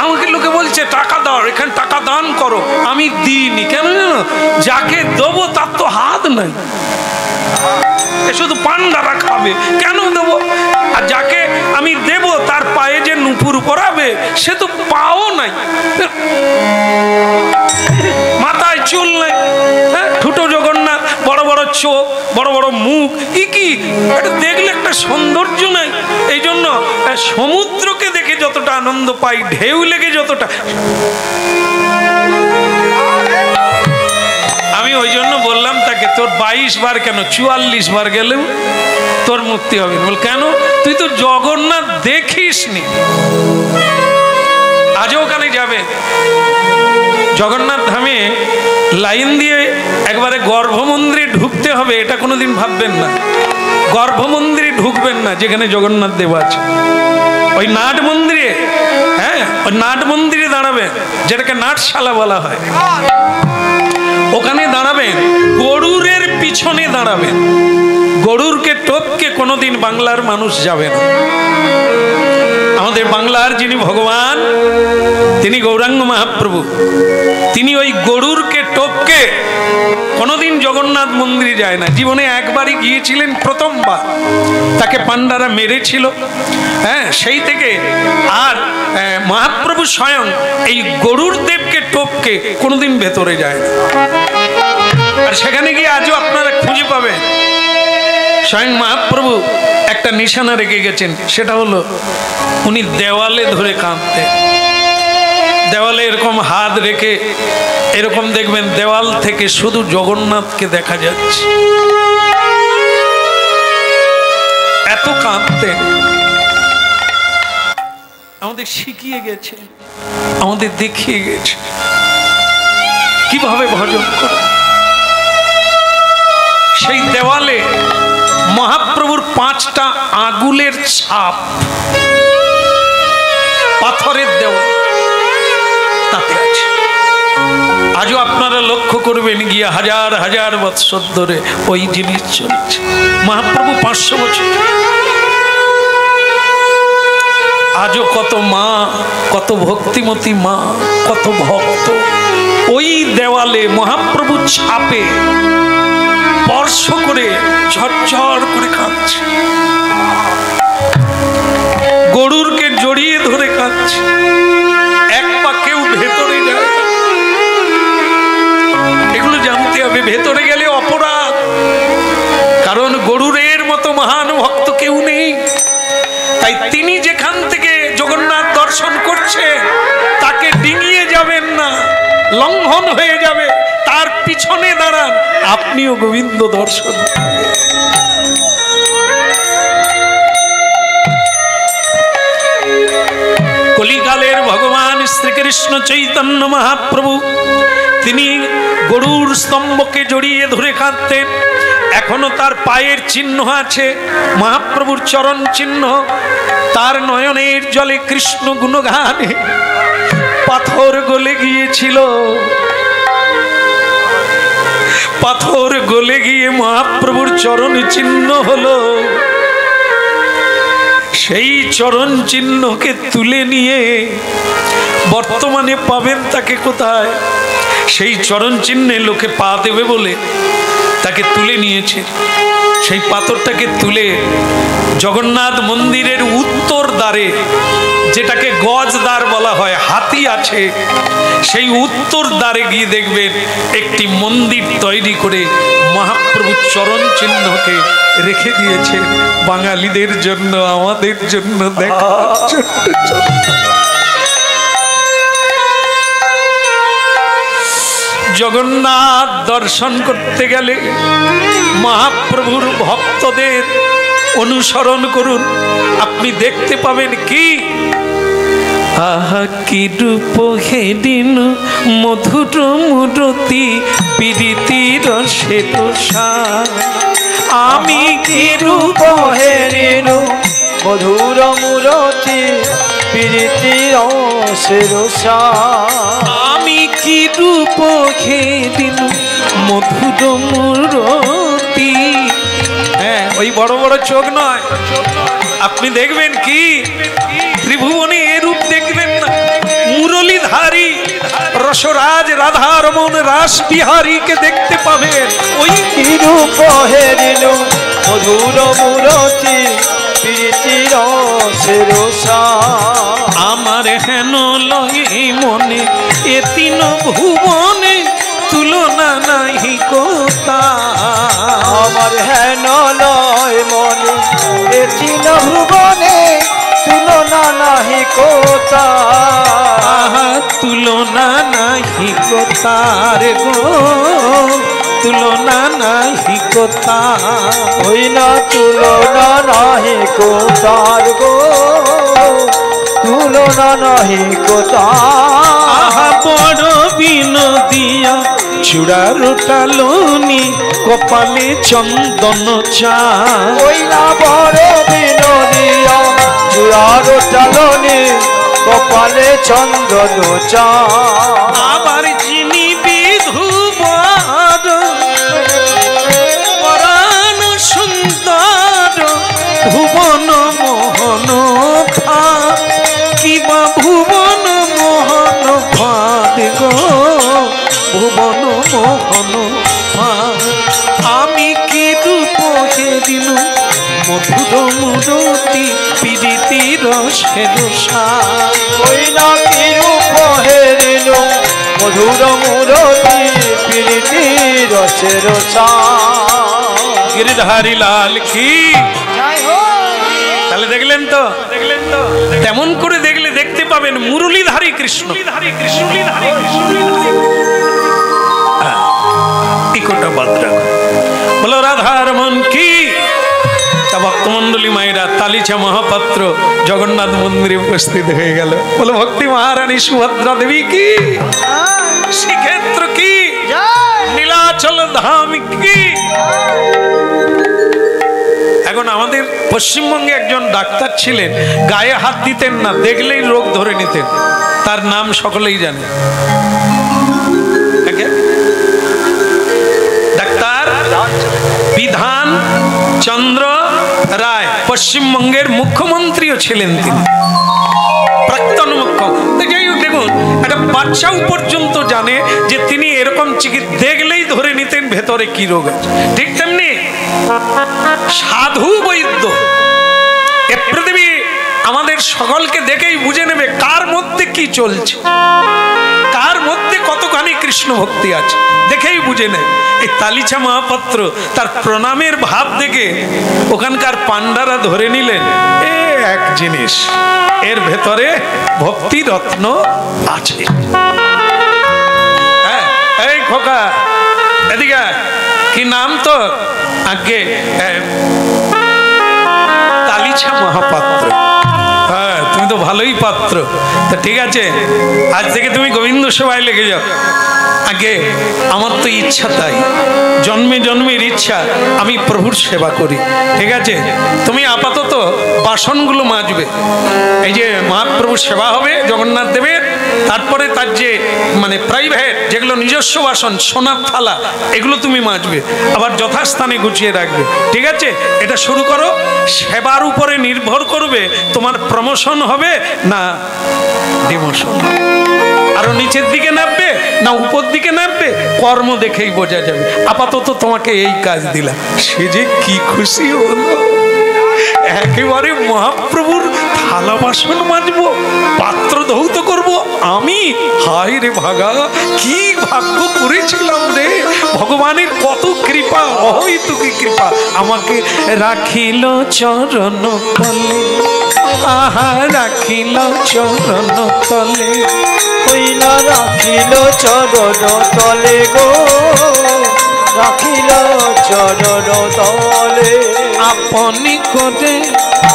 আমাকে লোকে বলছে টাকা দাও, এখানে টাকা দান করো, আমি দিইনি। কেন জানো? যাকে দেবো তার তো হাত নাই, শুধু পান্ডারা খাবে, কেন দেবো? আর যাকে আমি দেব তার পায়ে যে নুপুর পরাবে, সে তো পাও নাই, মাথায় চুল নাই, হ্যাঁ, ঠুটো জগন্নাথ, বড় বড় চোখ, বড় বড় মুখ, কি এটা দেখলে একটা সৌন্দর্য নাই। এই জন্য সমুদ্রকে দেখে যতটা আনন্দ পাই, ঢেউ লেগে যতটা, আমি ওই জন্য বললাম তাকে, তোর 22 বার কেন, 44 বার গেলেও তোর মুক্তি হবে। বল কেন? তুই তো জগন্নাথ দেখিস নি। আজও ওখানে যাবে, জগন্নাথ ধামে লাইন দিয়ে একবারে গর্ভমন্দিরে ঢুকতে হবে, এটা কোনোদিন ভাববেন না। গর্ভমন্দিরে ঢুকবেন না যেখানে জগন্নাথ দেব আছে, ওই নাট মন্দিরে, হ্যাঁ, ওই নাট মন্দিরে দাঁড়াবেন, যেটাকে নাটশালা বলা হয়, ওখানে দাঁড়াবেন। গরুরের পিছনে দাঁড়াবেন, গরুরকে টপকে কোনোদিন বাংলার মানুষ যাবে না। আমাদের বাংলার যিনি ভগবান, তিনি গৌরাঙ্গ মহাপ্রভু, তিনি ওই গরুরকে টপকে কোনোদিন জগন্নাথ মন্দিরে যায় না। জীবনে একবারই গিয়েছিলেন, প্রথমবার, তাকে পান্ডারা মেরেছিল, হ্যাঁ, সেই থেকে আর মহাপ্রভু স্বয়ং এই গরুর দেবকে টপকে কোনোদিন ভেতরে যায় না। আর সেখানে গিয়ে আজও আপনারা খুঁজে পাবেন স্বয়ং মহাপ্রভু একটা নিশানা রেখে গেছেন, সেটা হলো উনি দেওয়ালে ধরে কাঁদতেন। দেওয়ালে এরকম হাত রেখে, এরকম দেখবেন দেওয়াল থেকে শুধু জগন্নাথকে দেখা যাচ্ছে, এত কাঁদতেন। আমাদের শিখিয়ে গেছে, আমাদের দেখিয়ে গেছে কিভাবে ভজন করে। সেই দেওয়ালে মহাপ্রভুর 5টা আঙুলের ছাপ, পাথরের দেওয়াল, তাতে আছে। আজও আপনারা লক্ষ্য করবেন গিয়ে, হাজার হাজার বৎসর ধরে ওই জিনিস চলছে। মহাপ্রভু 500 বছর, আজও কত মা, কত ভক্তিমতী মা, কত ভক্ত ওই দেওয়ালে মহাপ্রভু ছাপে স্পর্শ করে ঝরঝর করে কাঁদছে, গরুরকে জড়িয়ে ধরে কাঁদছে। এক পা কেউ ভেতরে যায়, এগুলো জানতে হবে। ভেতরে গেলে অপরাধ, কারণ গরুরের মতো মহান ভক্ত কেউ নেই। তাই তিনি যেখান থেকে জগন্নাথ দর্শন করছে, তাকে ডিঙিয়ে যাবেন না, লঙ্ঘন হয়ে যাবে। তার পিছনে দাঁড়ান, আপনিও গোবিন্দ দর্শন। কলিকালের ভগবান শ্রীকৃষ্ণ চৈতন্য মহাপ্রভু, তিনি গরুর স্তম্ভকে জড়িয়ে ধরে কাঁদতেন। এখনো তার পায়ের চিহ্ন আছে, মহাপ্রভুর চরণ চিহ্ন। তার নয়নের জলে কৃষ্ণ গুণগানে পাথর গলে গিয়েছিল। পাথর গলে গিয়ে মহাপ্রভুর চরণ চিহ্ন হলো। সেই চরণ চিহ্নকে তুলে নিয়ে বর্তমানে পাবেন তাকে কোথায়? সেই চরণ চিহ্নে লোকে পা দেবে বলে তাকে তুলে নিয়েছে। সেই পাথরটাকে তুলে জগন্নাথ মন্দিরের উত্তর দ্বারে, যেটাকে গজদ্বার বলা হয়, হাতি আছে, সেই উত্তর দ্বারে গিয়ে দেখবেন একটি মন্দির তৈরি করে মহাপ্রভুর চরণ চিহ্নকে রেখে দিয়েছে বাঙালিদের জন্য, আমাদের জন্য দেখার জন্য। জগন্নাথ দর্শন করতে গেলে মহাপ্রভুর ভক্তদের অনুসরণ করুন, আপনি দেখতে পাবেন কি আহা কি রূপ হেদিন মধুর মূরতি প্রীতি রসে রসার। আমি কি রূপ হেরিন মধুর মূরতি প্রীতি রসে রসার। আমি কি রূপ হেদিন মধুর মূরতি। হ্যাঁ, ওই বড় বড় চোখ নয়, আপনি দেখবেন কি ত্রিভুবনে এ রূপ দেখবেন না। মুরলীধারী রসরাজ রাধারমণ রাস বিহারীকে দেখতে পাবেন। ওই কি রূপ হেরিন মধুর মূরতি প্রীতি রসে রসার। আমার হেন লয়ে মনে এ তিন ভুবনে তুলনা নাহি কোথা। আমার হেন লয় মনে এ তিন ভুবনে তুলনা নাহি কোথা। আহা তুলনা নাহি কোথার গো, তুলনা নাহি কোথা। ওই না তুলনা নাহি কোথার গো, তুলনা নাহি কোথা। আহা বড় বিনোদিয়া চূড়ার টালনি কপালে চন্দন চা। ওই না বড় বিনোদিয়া চূড়ার টালনি কপালে চন্দন চা। আবার যিনি বিধুবর পরাণ সুন্দর ভুবন মোহন ফা। কিবা ভুবন মোহন ফাদ গো, ভুবন মোহন ফা। আমি কি রূপ হেদিন মধুর মূরতি প্রীতি রসে রসার। ওই না কি রূপ হেরিন মধুর মূরতি প্রীতি রসে রসার। গিরিধারী লাল কি। তাহলে দেখলেন তো, দেখলেন তো, তেমন করে দেখলে দেখতে পাবেন মুরলীধারী কৃষ্ণ। ইকোটা বাদ রাখো, বলো রাধারমণ কি। তা ভক্তমন্ডলী মায়েরা তালিচা মহাপাত্র জগন্নাথ মন্দিরে উপস্থিত হয়ে গেল। বলো ভক্তি মহারানী সুভদ্রা দেবী কি, শ্রীক্ষেত্র কি, নীলাচল ধাম কি। এখন আমাদের পশ্চিমবঙ্গে একজন ডাক্তার ছিলেন, গায়ে হাত দিতেন না, দেখলেই রোগ ধরে নিতেন। তার নাম সকলেই জানে, ডাক্তার বিধান চন্দ্র রায়। পশ্চিমবঙ্গের মুখ্যমন্ত্রীও ছিলেন তিনি, প্রাক্তন মুখ্যমন্ত্রী। যাই হোক, দেখুন একটা বাচ্চাও পর্যন্ত জানে যে তিনি এরকম চিকিৎসা দেখলেই ধরে নিতেন ভেতরে কি রোগ আছে। ঠিক তেমনি সাধু বৈদ্য এ পৃথিবী আমাদের সকলকে দেখেই বুঝে নেবে কার মধ্যে কি চলছে, কার মধ্যে কতখানি কৃষ্ণ ভক্তি আছে, দেখেই বুঝে নেয়। এই তালিচা মহাপাত্র তার প্রণামের ভাব দেখে ওখানকার পান্ডারা ধরে নিলেন এ এক জিনিস, এর ভেতরে ভক্তি রত্ন আছে। হ্যাঁ, এই খোকা এদিকে, কি নাম তো? আগে তালিচা মহাপাত্র। হ্যাঁ, তুমি তো ভালোই পাত্র। তা ঠিক আছে, আজ থেকে তুমি গোবিন্দ সেবায় লেগে যাও। আগে আমার তো ইচ্ছা তাই, জন্মে জন্মের ইচ্ছা আমি প্রভুর সেবা করি। ঠিক আছে, তুমি আপাতত বাসনগুলো মাজবে। এই যে মহাপ্রভুর সেবা হবে জগন্নাথ দেবের, তারপরে তার যে মানে প্রাইভেট যেগুলো নিজস্ব বাসন, সোনার থালা, এগুলো তুমি মাজবে, আবার যথাস্থানে গুছিয়ে রাখবে। ঠিক আছে, এটা শুরু করো। সেবার উপরে নির্ভর করবে তোমার প্রমোশন হবে না ডিমোশন, আরো নিচের দিকে নামবে না উপর দিকে নামবে, কর্ম দেখেই বোঝা যাবে। আপাতত তোমাকে এই কাজ দিলাম। সে যে কি খুশি হলো, একেবারে মহাপ্রভুর থালা বাসন মাজবো, পাত্র ধৌত করব আমি। হায় রে ভাগা, কি ভাগ্য করেছিলাম রে, ভগবানের কত কৃপা, অহৈতুকী কৃপা। আমাকে রাখিল চরণ তলে, আহা রাখিল চরণ তলে, কইলা রাখিল চরণ তলে গো, রাখিল চরণ তলে। আপনি করে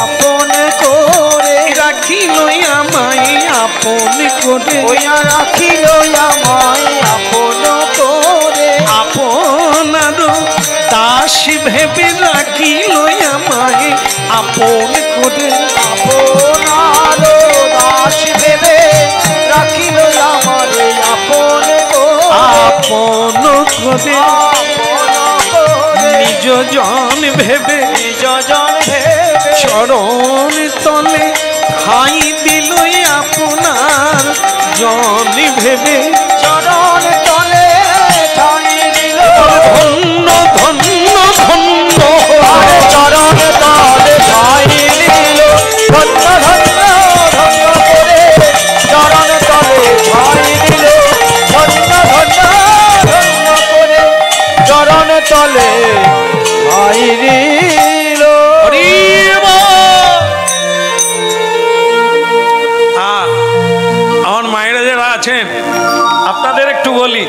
আপন করে রাখিল আমায়, আপনি করে ওইয়া রাখিল আমায় আপন করে। আপনার দাস ভেবে রাখিল আমায়, আপন করে আপনার দাস ভেবে রাখিল আমারে আপন করে। আপন করে নিজ জন ভেবে, নিজ জন ভেবে চরণ তলে ঠাই দিল আপনার জন ভেবে। চরণ তলে ঠাই দিল। ধন্য ধন্য ধন্য আরে চরণ তলে ঠাই দিল। ধন্য ধন্য ধন্য করে চরণ তলে ঠাই দিল। ধন্য ধন্য ধন্য করে চরণ তলে ঠাই দিল। আমার মায়েরা যারা আছেন আপনাদের একটু বলি,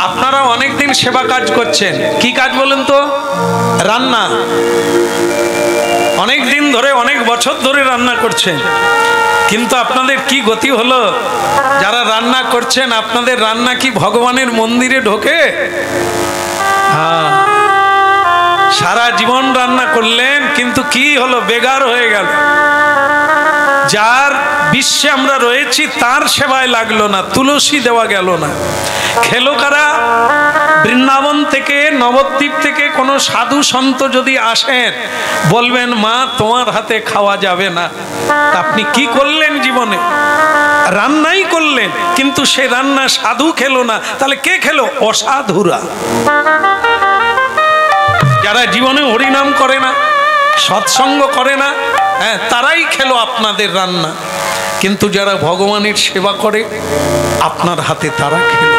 আপনারা অনেকদিন সেবা কাজ করছেন। কি কাজ বলেন তো? রান্না। অনেক দিন ধরে, অনেক বছর ধরে রান্না করছেন, কিন্তু আপনাদের কি গতি হলো? যারা রান্না করছেন, আপনাদের রান্না কি ভগবানের মন্দিরে ঢোকে? হ্যাঁ, সারা জীবন রান্না করলেন, কিন্তু কি হলো? বেগার হয়ে গেল। যার বিশ্বে আমরা রয়েছি তার সেবায় লাগলো না, তুলসী দেওয়া গেল না। খেলো কারা? বৃন্দাবন থেকে, নবদ্বীপ থেকে কোনো সাধু সন্ত যদি আসেন, বলবেন মা তোমার হাতে খাওয়া যাবে না। আপনি কি করলেন জীবনে? রান্নাই করলেন, কিন্তু সে রান্না সাধু খেলো না। তাহলে কে খেলো? অসাধুরা, যারা জীবনে হরিনাম করে না, সৎসঙ্গ করে না, হ্যাঁ, তারাই খেলো আপনাদের রান্না। কিন্তু যারা ভগবানের সেবা করে আপনার হাতে, তারা খেলো।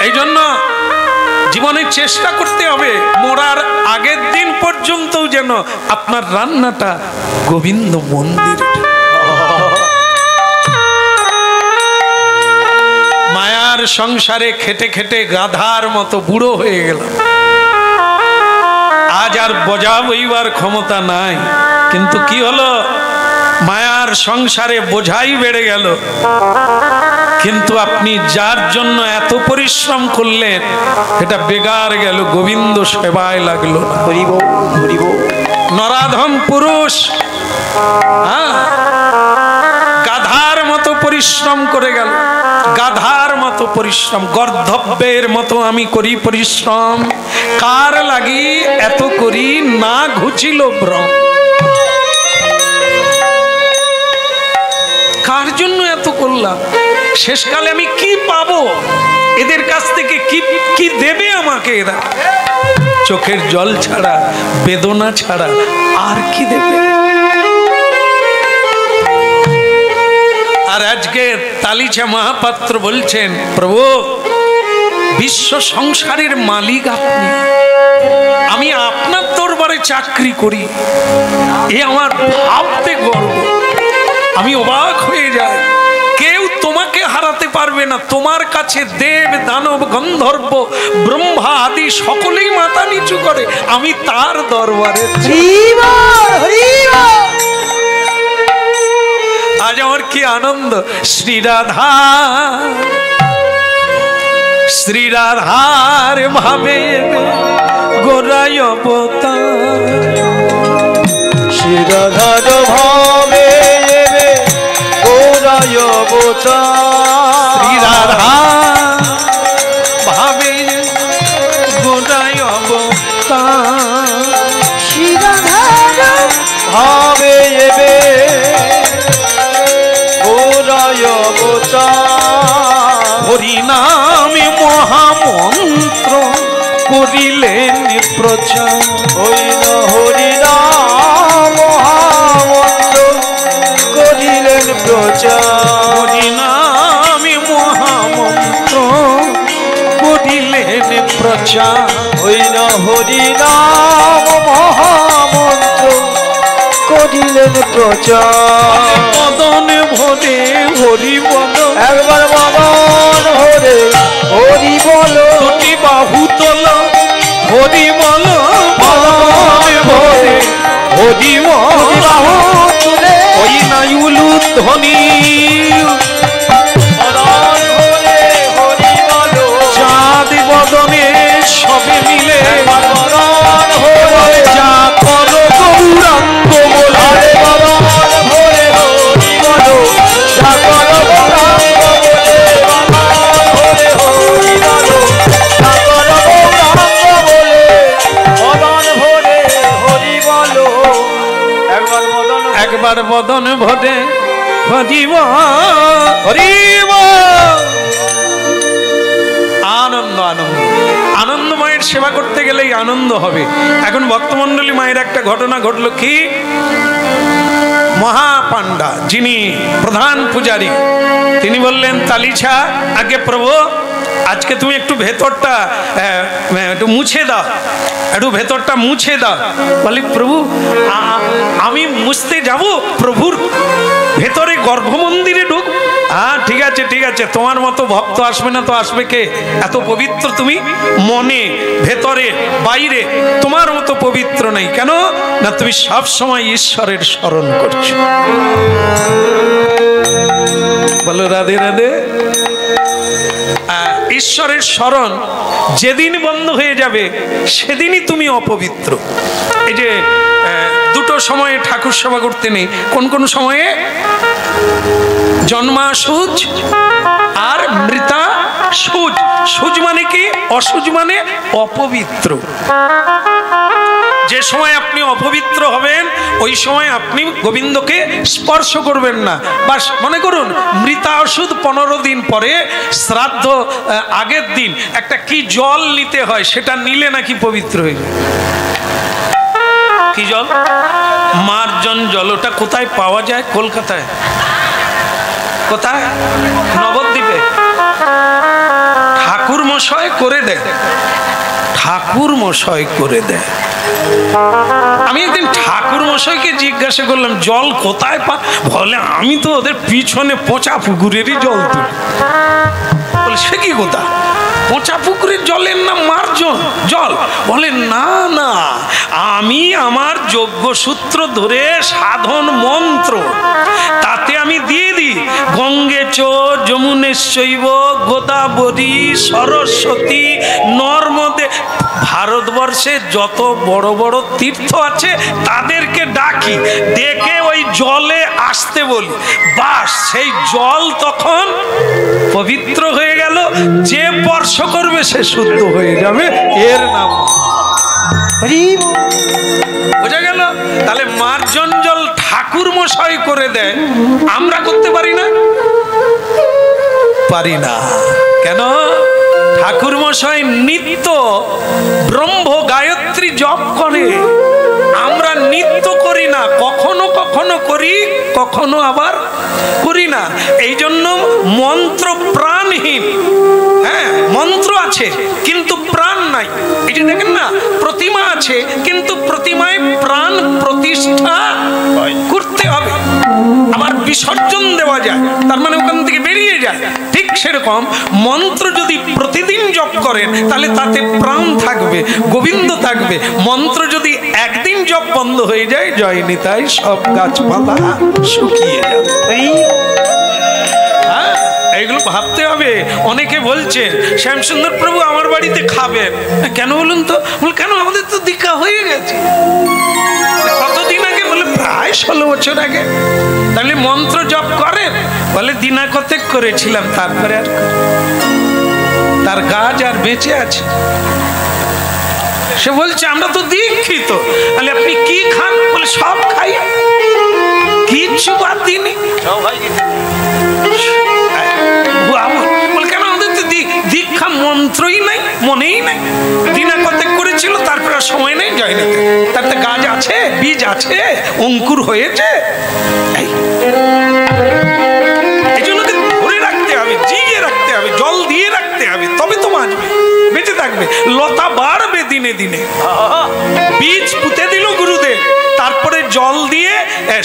এই জন্য জীবনে চেষ্টা করতে হবে মরার আগের দিন পর্যন্তও যেন আপনার রান্নাটা গোবিন্দ মন্দির। মায়ার সংসারে খেটে খেটে গাধার মতো বুড়ো হয়ে গেলাম, আজ আর বোঝা বইবার ক্ষমতা নাই। কিন্তু কি হলো? মায়ার সংসারে বোঝাই বেড়ে গেল। কিন্তু আপনি যার জন্য এত পরিশ্রম করলেন, এটা বেগার গেল, গোবিন্দ সেবায় লাগলো না। হরিব হরিব। নরাধম পুরুষ, হ্যাঁ, গাধার মতো পরিশ্রম করে গেল, গাধার মতো পরিশ্রম, গর্ধব্যের মতো আমি করি পরিশ্রম, কার লাগি এত করি না ঘুচিল ভ্রম। কার জন্য এত করলাম? শেষকালে আমি কি পাবো? এদের কাছ থেকে কি কি দেবে আমাকে এরা? চোখের জল ছাড়া, বেদনা ছাড়া আর কি দেবে? আর আজকে তালিচা মহাপাত্র বলছেন, প্রভু বিশ্ব সংসারের মালিক আপনি, আমি আপনার দরবারে চাকরি করি, এ আমার ভাবতে গর্ব। আমি অবাক হয়ে যাই, কেউ তোমাকে হারাতে পারবে না, তোমার কাছে দেব দানব গন্ধর্ব ব্রহ্মা আদি সকলেই মাথা নিচু করে, আমি তার দরবারে। আজ আমার কি আনন্দ! শ্রীরাধা শ্রীরাধার ভাবে গোরায় অবতার, শ্রীরাধার ভাবে গোরায় অবতার, শ্রীরাধা ভাবে গোরায় অবতার, শ্রীরাধার ভাবে গোরায় অবতার, হরিনামে মহামন্ত্র করিলেন প্রচার, হরিণ হরিনাম মহামন্ত্র করিলেন প্রচার, হরিনামে মহামন্ত্র করিলেন প্রচার, হরিণ হরিনাম মহামন্ত্র করিলেন প্রচার। মদন ভরে হরি বল, একবার মদন ভরে হরি বল, দুটি বাহু তোল হরি বল, মদন ভরে হরি বল, ওই নাই উলু ধ্বনি, মদন ভরে হরি বল, চাঁদ বদনে সবে মিলে মদন ভরে যা কর গৌরাঙ্গ বলে, মদন ভরে হরি বল, সাগর গৌরাঙ্গ বলে, মদন ভরে হরি বল, সাগর গৌরাঙ্গ বলে, মদন ভরে হরি বল। একবার বদন ভরে হরিব হরিব। আনন্দ আনন্দ আনন্দ, মায়ের সেবা করতে গেলেই আনন্দ হবে। এখন ভক্তমণ্ডলী মায়ের একটা ঘটনা ঘটলো কি, মহাপাণ্ডা যিনি প্রধান পূজারী তিনি বললেন তালিছা, আগে প্রভু আজকে তুমি একটু ভেতরটা একটু মুছে দাও, একটু ভেতরটা মুছে দাও। বলি প্রভু আমি মুছতে যাব? প্রভুর ভেতরে গর্ভমন্দিরে ঢুক? হ্যাঁ ঠিক আছে ঠিক আছে, তোমার মতো ভক্ত আসবে না তো আসবে কে? এত পবিত্র তুমি, মনে ভেতরে বাইরে তোমার মতো পবিত্র নেই। কেন না তুমি সব সময় ঈশ্বরের স্মরণ করছো। বলো রাধে রাধে। ঈশ্বরের স্মরণ যেদিন বন্ধ হয়ে যাবে সেদিনই তুমি অপবিত্র। এই যে দুটো সময়ে ঠাকুর সেবা করতে নেই, কোন কোন সময়ে? জন্মাসুজ আর মৃতা সুজ। সুজ মানে কি? অসুজ মানে অপবিত্র। যে সময় আপনি অপবিত্র হবেন ওই সময় আপনি গোবিন্দকে স্পর্শ করবেন না। বাস মনে করুন মৃতা ওষুধ 15 দিন পরে শ্রাদ্ধ আগের দিন একটা কি জল নিতে হয়, সেটা নিলে নাকি পবিত্র হয়ে যায়। কি জল? মার্জন জল। ওটা কোথায় পাওয়া যায়? কলকাতায়। কোথায়? নবদ্বীপে। ঠাকুর মশাই করে দেয়, ঠাকুর মশাই করে দেয়। আমি একদিন ঠাকুর মশাইকে জিজ্ঞাসা করলাম জল কোথায় পা? বলে আমি তো ওদের পিছনে পচা পুকুরেরই জল তুলি। বলে সে কি কথা? পচা পুকুরের জলের নাম মার্জন জল? বলে না না, আমি আমার যজ্ঞসূত্র ধরে সাধন মন্ত্র তাতে আমি দিয়ে দিই গঙ্গে চ যমুনেশ্বৈব গোদাবরী সরস্বতী নর্মদে। ভারতবর্ষে যত বড় বড় তীর্থ আছে তাদেরকে ডাকি, ডেকে ওই জলে আসতে বলি। বাস সেই জল তখন পবিত্র হয়ে গেল। যে স্পর্শ করবে সে শুদ্ধ হয়ে যাবে। এর নাম বোঝা গেল? তাহলে মার্জন জল ঠাকুর মশাই করে দেয়, আমরা করতে পারি না? পারি না। কেন? ঠাকুর মশাই নিত্য ব্রহ্ম গায়ত্রী জপ করে, আমরা নিত্য করি না। কখনো কখনো করি, কখনো আবার করি না। এই জন্য মন্ত্র প্রাণহীন। হ্যাঁ মন্ত্র আছে কিন্তু প্রাণ নাই। এটা দেখেন না, প্রতিমা আছে কিন্তু প্রতিমায় প্রাণ প্রতিষ্ঠা করতে হবে। আবার বিসর্জন দেওয়া যায়, তার মানে ওখান থেকে বেরিয়ে যায়, ঠিক সেরকম মন্ত্র যদি প্রতিদিন জপ করেন তাহলে তাতে প্রাণ থাকবে, গোবিন্দ থাকবে। মন্ত্র যদি একদিন জপ বন্ধ হয়ে যায়, জয় নিতাই, সব গাছপালা শুকিয়ে যাবে। এইগুলো ভাবতে হবে। অনেকে বলছেন শ্যামসুন্দর প্রভু আমার বাড়িতে খাবেন, কেন বলুন তো? কেন, আমাদের তো দীক্ষা হয়ে গেছে। কতদিন আগে? বলে প্রায় 16 বছর আগে। তাহলে মন্ত্র জপ করেন? বলে দিনা কতেক করেছিলাম, তারপরে আর তার গাছ আর বেঁচে আছে। সে বলছে আমরা তো দীক্ষিত। তাহলে আপনি কি খান? বলে সব খাই, কিচ্ছু বাদ দিইনি। কেন, আমাদের তো দীক্ষা মন্ত্রই নাই, মনেই নাই। দিনা কতেক করেছিল, তারপরে আর সময় নেই। জয় নিতে, তার তো গাছ আছে, বীজ আছে, অঙ্কুর হয়েছে। এই জন্য ধরে রাখতে হবে, জিয়ে রাখতে হবে, জল দিয়ে রাখতে হবে, তবে তো বাঁচবে, বেঁচে থাকবে। লতা বাড়বে দিনে দিনে। বীজ পুঁতে দিল গুরুদেব, তারপরে জল দিয়ে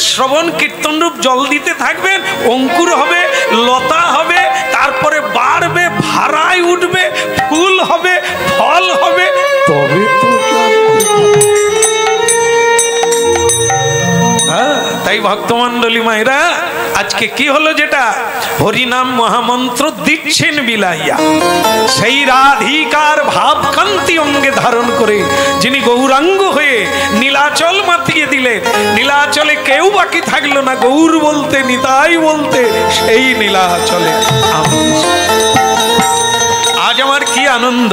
শ্রবণ কীর্তন রূপ জল দিতে থাকবেন, অঙ্কুর হবে, লতা হবে, তারপরে বাড়বে, ভাড়ায় উঠবে, ফুল হবে, ফল হবে, তবে তো। তাই ভক্তমন্ডলী মায়েরা, আজকে কি হলো? যেটা হরিনাম মহামন্ত্র দিচ্ছেন বিলাইয়া, সেই রাধিকার ভাবকান্তি অঙ্গে ধারণ করে যিনি গৌরাঙ্গ হয়ে নীলাচল মাতিয়ে দিলেন, নীলাচলে কেউ বাকি থাকলো না গৌর বলতে, নিতাই বলতে, সেই নীলাচলে আজ আমার কি আনন্দ।